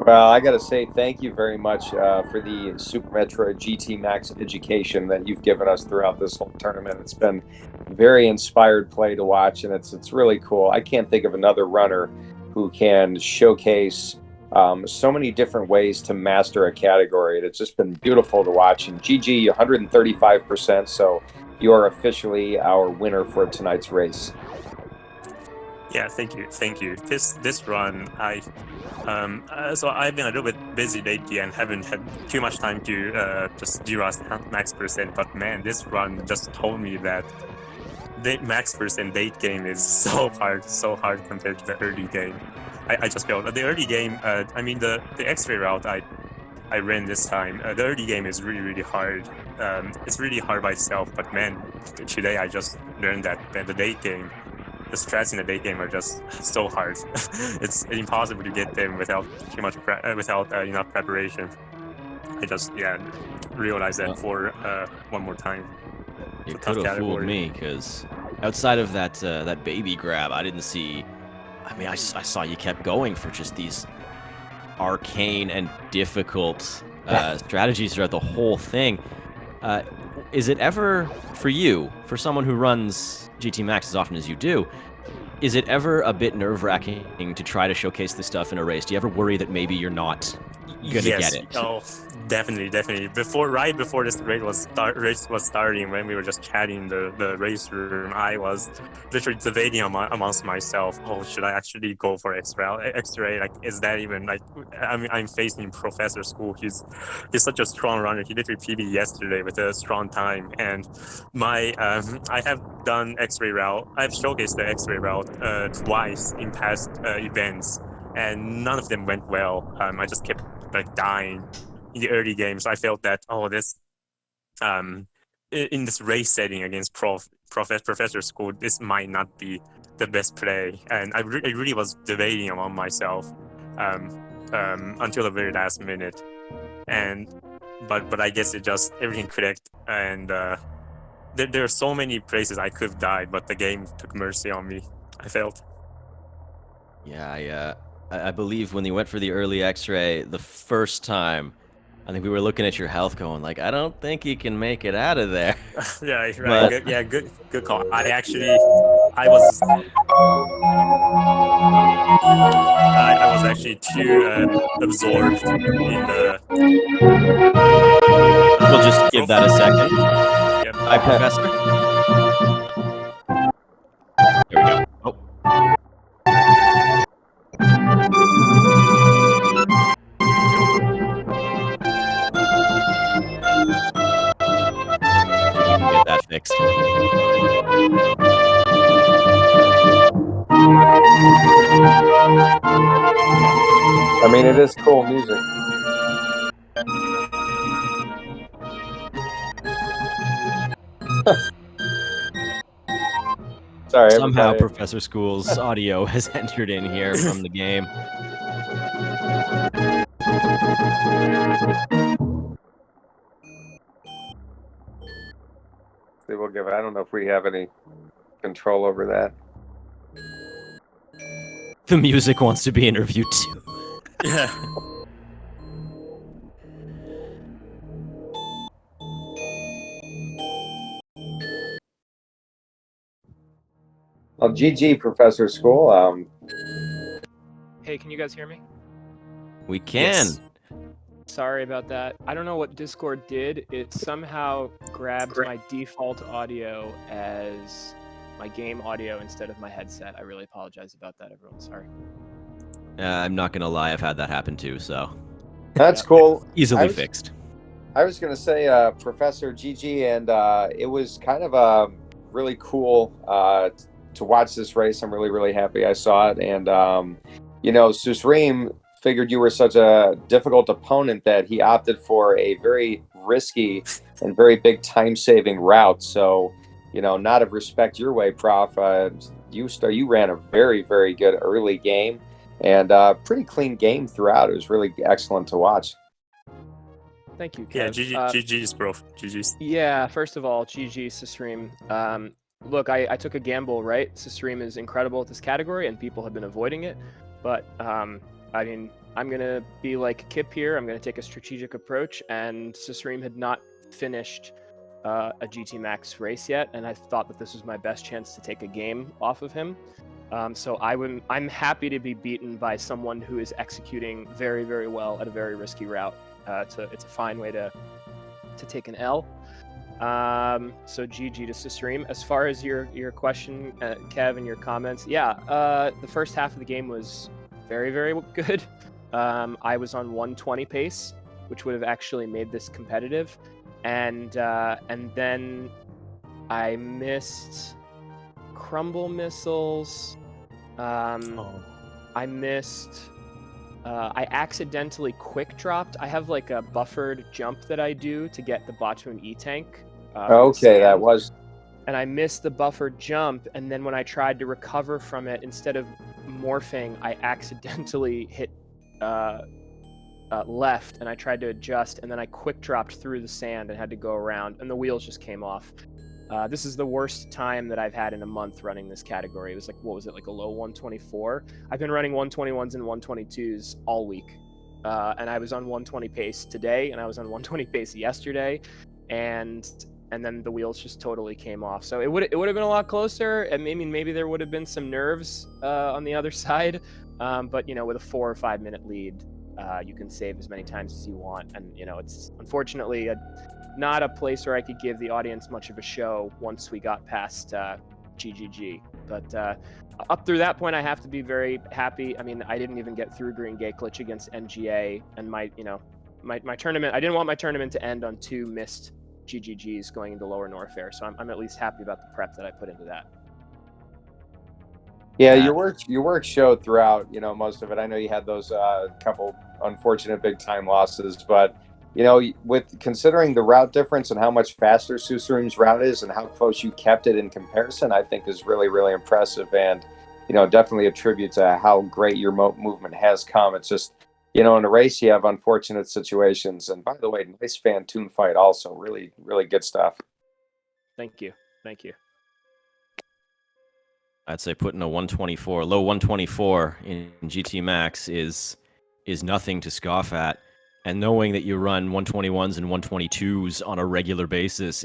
Well, I got to say thank you very much for the Super Metroid GT Max education that you've given us throughout this whole tournament. It's been very inspired play to watch, and it's really cool. I can't think of another runner who can showcase so many different ways to master a category. It's just been beautiful to watch. And GG, 135%. So you are officially our winner for tonight's race. Yeah, thank you. This run, so I've been a little bit busy lately and haven't had too much time to just do max percent. But man, this run just told me that the max percent late game is so hard compared to the early game. I just felt the early game. I mean the X-ray route. I ran this time. The early game is really hard. It's really hard by itself, but man, today I just learned that the late game, the strats in the late game are just so hard. It's impossible to get them without too much without enough preparation. I just realized that for one more time. You It's a tough could have fooled category. me, because outside of that baby grab, I didn't see. I mean, I saw you kept going for just these arcane and difficult strategies throughout the whole thing. Is it ever, for you, for someone who runs GT Max as often as you do, is it ever a bit nerve-wracking to try to showcase this stuff in a race? Do you ever worry that maybe you're not gonna get it? Oh, definitely. Right before this race was starting, when we were just chatting in the race room, I was literally debating amongst myself. Oh, should I actually go for X-ray? Like, is that even like? I'm facing ProfessorSchool. He's such a strong runner. He literally PB yesterday with a strong time, and I have done X-ray route. I've showcased the X-ray route twice in past events, and none of them went well. I just kept like dying in the early games. I felt that in this race setting against ProfessorSchool, this might not be the best play, and I really was debating among myself until the very last minute, but I guess it just everything clicked, and there are so many places I could have died, but the game took mercy on me, I felt. Yeah, I believe when you went for the early X-ray the first time, I think we were looking at your health, going like, I don't think he can make it out of there. Yeah, right. But Good call. I was I was actually too absorbed in the. we'll just give that a second. Yep. Hi, Professor. There we go. Oh. We can get that fixed. I mean, it is cool music. Sorry, Somehow, everybody. ProfessorSchool's audio has entered in here from the game. They will give it. I don't know if we have any control over that. The music wants to be interviewed too. Yeah. Well, GG, ProfessorSchool. Hey, can you guys hear me? We can. Yes. Sorry about that. I don't know what Discord did. It somehow grabbed my default audio as my game audio instead of my headset. I really apologize about that, everyone. Sorry. I'm not gonna lie, I've had that happen too, so That's cool. easily fixed. I was going to say, Professor GG, and it was kind of really cool to watch this race. I'm really happy I saw it. And, susreime figured you were such a difficult opponent that he opted for a very risky and very big time-saving route. So, not of respect your way, Prof. You ran a very good early game, and pretty clean game throughout. It was really excellent to watch. Thank you, Kev. Yeah, GG's, bro. GG's. Yeah, first of all, GG, susreime. Look, I took a gamble, right? susreime is incredible at this category, and people have been avoiding it. But, I mean, I'm going to be like Kip here. I'm going to take a strategic approach, and susreime had not finished a GT Max race yet, and I thought that this was my best chance to take a game off of him. So I'm happy to be beaten by someone who is executing very well at a very risky route. It's a fine way to take an L. So GG to susreime. As far as your question, Kev, and your comments, the first half of the game was very good. I was on 120 pace, which would have actually made this competitive, and then I missed crumble missiles. I missed I accidentally quick dropped. I have like a buffered jump that I do to get the Bottoon E-Tank. Okay, that was. And I missed the buffered jump, and then when I tried to recover from it, instead of morphing, I accidentally hit left, and I tried to adjust, and then I quick dropped through the sand and had to go around, and the wheels just came off. This is the worst time that I've had in a month running this category. It was like, what was it, like a low 124? I've been running 121s and 122s all week. And I was on 120 pace today, and I was on 120 pace yesterday, and then the wheels just totally came off. So it would have been a lot closer. I mean, maybe there would have been some nerves on the other side, but with a 4 or 5 minute lead, you can save as many times as you want, and it's unfortunately not a place where I could give the audience much of a show once we got past GGG. But up through that point, I have to be very happy. I mean, I didn't even get through Green Gate Glitch against NGA, and my tournament. I didn't want my tournament to end on 2 missed GGGs going into Lower North Fair, so I'm at least happy about the prep that I put into that. Yeah, your work showed throughout, most of it. I know you had those couple unfortunate big time losses, but with considering the route difference and how much faster susreime's route is and how close you kept it in comparison, I think is really, really impressive, and definitely a tribute to how great your movement has come. It's just in a race you have unfortunate situations, and by the way, nice Fantoon fight also. Really, really good stuff. Thank you. I'd say putting a 124, low 124 in GT Max is nothing to scoff at. And knowing that you run 121s and 122s on a regular basis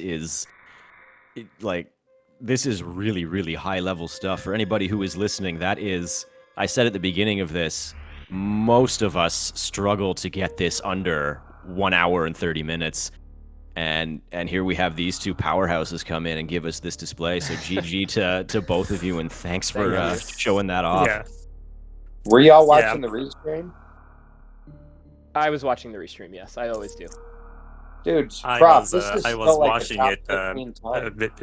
this is really, really high level stuff. For anybody who is listening, I said at the beginning of this, most of us struggle to get this under 1 hour and 30 minutes. And here we have these two powerhouses come in and give us this display. So GG to both of you, and thanks for showing that off. Yeah. Were y'all watching the restream? I was watching the restream, yes. I always do. Dude, I Prof, was watching it a bit.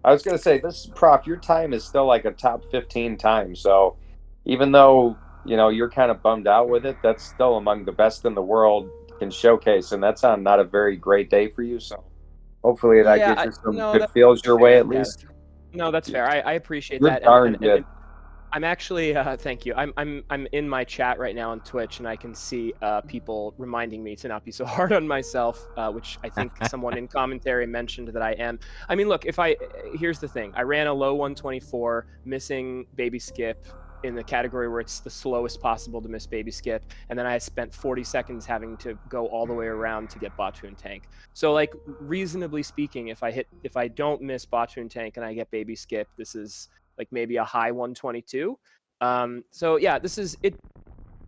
I was going to say, Prof, your time is still like a top 15 time. So even though, you're kind of bummed out with it, that's still among the best in the world can showcase. And that's on not a very great day for you. So hopefully that gives you some good feels your way at least. No, that's fair. I appreciate You're that. Darn good. I'm actually, thank you. I'm in my chat right now on Twitch, and I can see people reminding me to not be so hard on myself, which I think someone in commentary mentioned that I am. I mean, look, here's the thing. I ran a low 124, missing baby skip in the category where it's the slowest possible to miss baby skip, and then I spent 40 seconds having to go all the way around to get Bottoon Tank. So, like, reasonably speaking, if I don't miss Bottoon Tank and I get baby skip, this is like maybe a high 122. So yeah, this is it.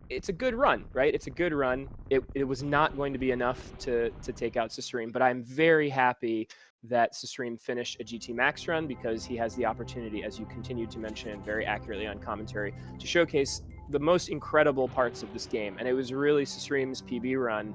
It's a good run, right? It's a good run. It was not going to be enough to take out susreime, but I'm very happy that susreime finished a GT Max run, because he has the opportunity, as you continued to mention very accurately on commentary, to showcase the most incredible parts of this game. And it was really susreime's PB run,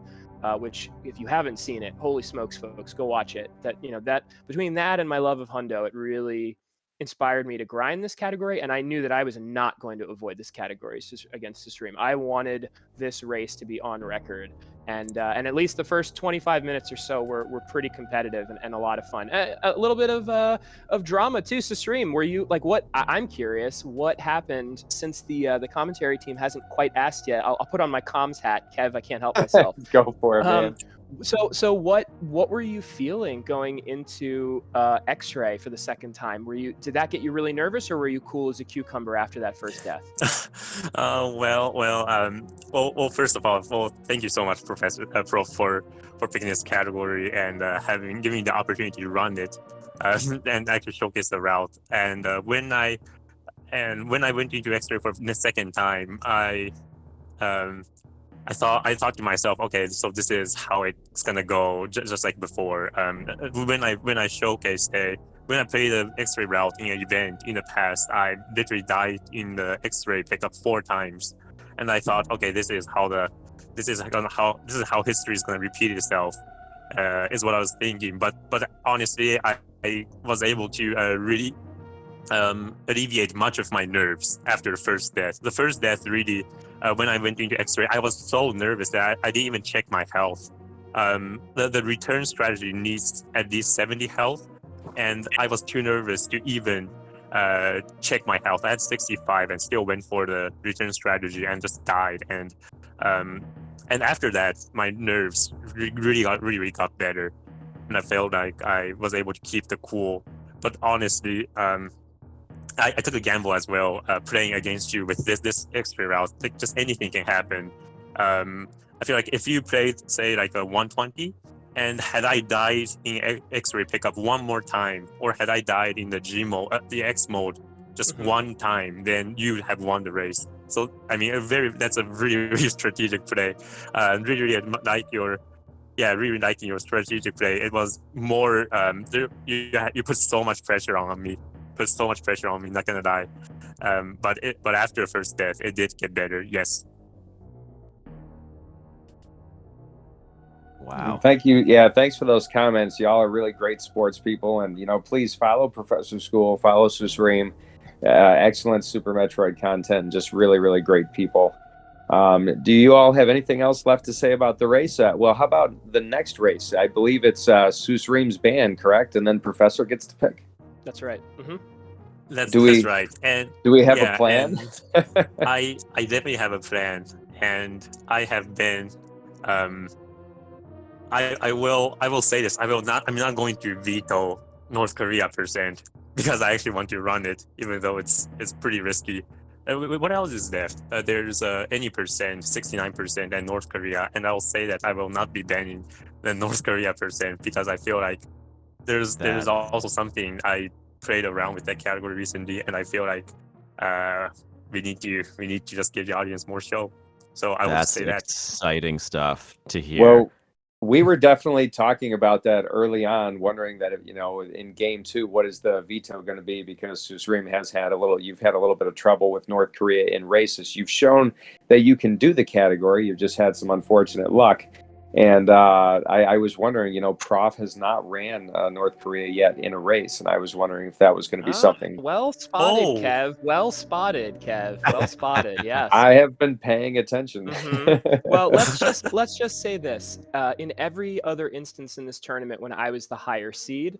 which, if you haven't seen it, holy smokes, folks, go watch it. That between that and my love of Hundo, it really inspired me to grind this category, and I knew that I was not going to avoid this category against susreime. I wanted this race to be on record, and at least the first 25 minutes or so were pretty competitive and a lot of fun. A little bit of drama too. susreime, were you like, what? I'm curious what happened, since the commentary team hasn't quite asked yet. I'll put on my comms hat, Kev. I can't help myself. Go for it, man. So what were you feeling going into X-Ray for the second time? Did that get you really nervous, or were you cool as a cucumber after that first death? Well, first of all, thank you so much, Professor Prof, for picking this category and giving me the opportunity to run it and actually showcase the route. And when I went into X-Ray for the second time, I thought to myself, okay, so this is how it's gonna go, just like before. When I showcased when I played the X-ray route in an event in the past, I literally died in the X-ray pickup 4 times, and I thought, okay, this is how history is gonna repeat itself, is what I was thinking. But honestly, I was able to really alleviate much of my nerves after the first death. The first death really, when I went into X-ray, I was so nervous that I didn't even check my health. The return strategy needs at least 70 health, and I was too nervous to even check my health. I had 65 and still went for the return strategy and just died. And after that, my nerves really got better, and I felt like I was able to keep the cool. But honestly, I took a gamble as well, playing against you with this X-ray route. Like, just anything can happen. I feel like if you played, say, like a 120, and had I died in X-ray pickup one more time, or had I died in the G mode, the X mode, just one time, then you have won the race. So I mean, that's a really strategic play. Really like your. Yeah, really liking your strategic play. It was more you put so much pressure on me. Not gonna lie. But after the first death, it did get better. Yes. Wow. Thank you. Yeah, thanks for those comments. Y'all are really great sports people, and please follow Professor School, follow susreime. Excellent Super Metroid content, and just really great people. Do you all have anything else left to say about the race? Well, how about the next race? I believe it's susreime's band, correct? And then Professor gets to pick. That's right. That's right. And do we have a plan? I definitely have a plan, and I have been. I will say this. I'm not going to veto North Korea percent, because I actually want to run it, even though it's pretty risky. What else is left? There's any percent, 69%, and North Korea, and I'll say that I will not be banning the North Korea percent, because I feel like there's also something I played around with that category recently, and I feel like we need to just give the audience more show. So I would say that's exciting stuff to hear. Well, we were definitely talking about that early on, wondering that, in game 2, what is the veto going to be? Because susreime you've had a little bit of trouble with North Korea in races. You've shown that you can do the category. You've just had some unfortunate luck. And I was wondering, Prof has not ran North Korea yet in a race, and I was wondering if that was going to be something. Well spotted, Kev. Well spotted, Kev. Well spotted. Yes. I have been paying attention. Well, let's just say this: in every other instance in this tournament, when I was the higher seed,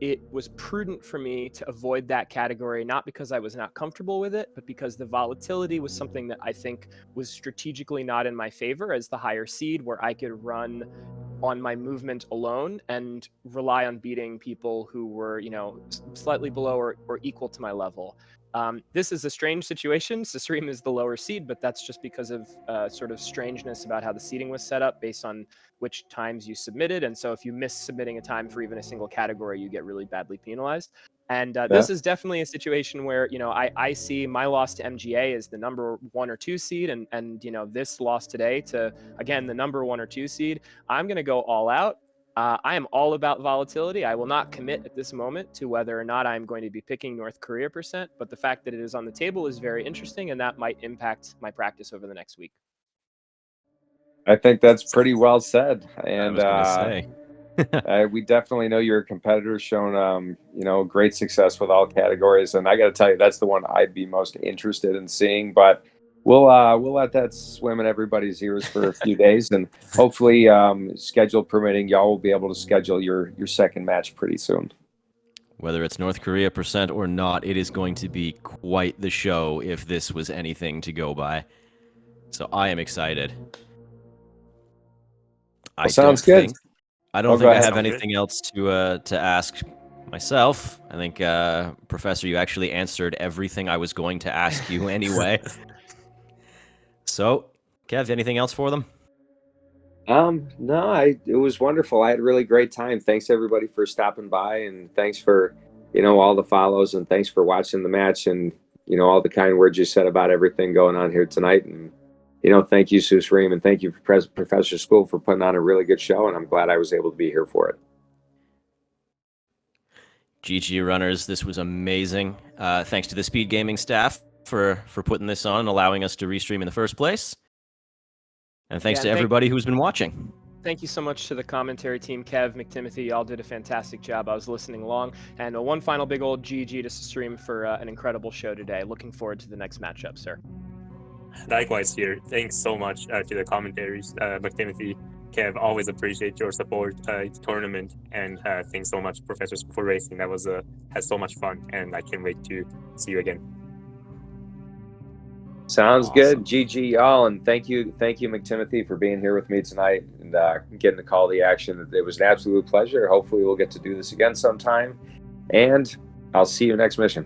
it was prudent for me to avoid that category, not because I was not comfortable with it, but because the volatility was something that I think was strategically not in my favor as the higher seed, where I could run on my movement alone and rely on beating people who were, slightly below or equal to my level. This is a strange situation. susreime is the lower seed, but that's just because of sort of strangeness about how the seeding was set up based on which times you submitted. And so if you miss submitting a time for even a single category, you get really badly penalized. And this is definitely a situation where, I see my loss to MGA as the number 1 or 2 seed. And this loss today to, again, the number 1 or 2 seed, I'm going to go all out. I am all about volatility. I will not commit at this moment to whether or not I'm going to be picking North Korea percent, but the fact that it is on the table is very interesting, and that might impact my practice over the next week. I think that's pretty well said. And I was gonna say. we definitely know your competitor's shown, great success with all categories. And I got to tell you, that's the one I'd be most interested in seeing. But we'll let that swim in everybody's ears for a few days, and hopefully, schedule permitting, y'all will be able to schedule your second match pretty soon. Whether it's North Korea percent or not, it is going to be quite the show if this was anything to go by. So I am excited. Sounds good. I don't think I have anything else to ask myself. I think, Professor, you actually answered everything I was going to ask you anyway. So, Kev, anything else for them? No, it was wonderful. I had a really great time. Thanks everybody for stopping by, and thanks for, all the follows, and thanks for watching the match, and, all the kind words you said about everything going on here tonight. And, thank you, susreime, and thank you, Professor School, for putting on a really good show, and I'm glad I was able to be here for it. GG runners, this was amazing. Thanks to the SpeedGaming staff for putting this on and allowing us to restream in the first place. And thanks to everybody who's been watching. Thank you so much to the commentary team, Kev, McTimothy. Y'all did a fantastic job. I was listening along. And one final big old GG to Stream for an incredible show today. Looking forward to the next matchup, sir. Likewise here. Thanks so much to the commentaries, McTimothy, Kev. Always appreciate your support tournament, and thanks so much, Professor School, for racing. That was had so much fun, and I can't wait to see you again. Sounds Awesome. good. GG y'all, and thank you McTimothy for being here with me tonight and getting to call the action. It was an absolute pleasure. Hopefully we'll get to do this again sometime, and I'll see you next mission.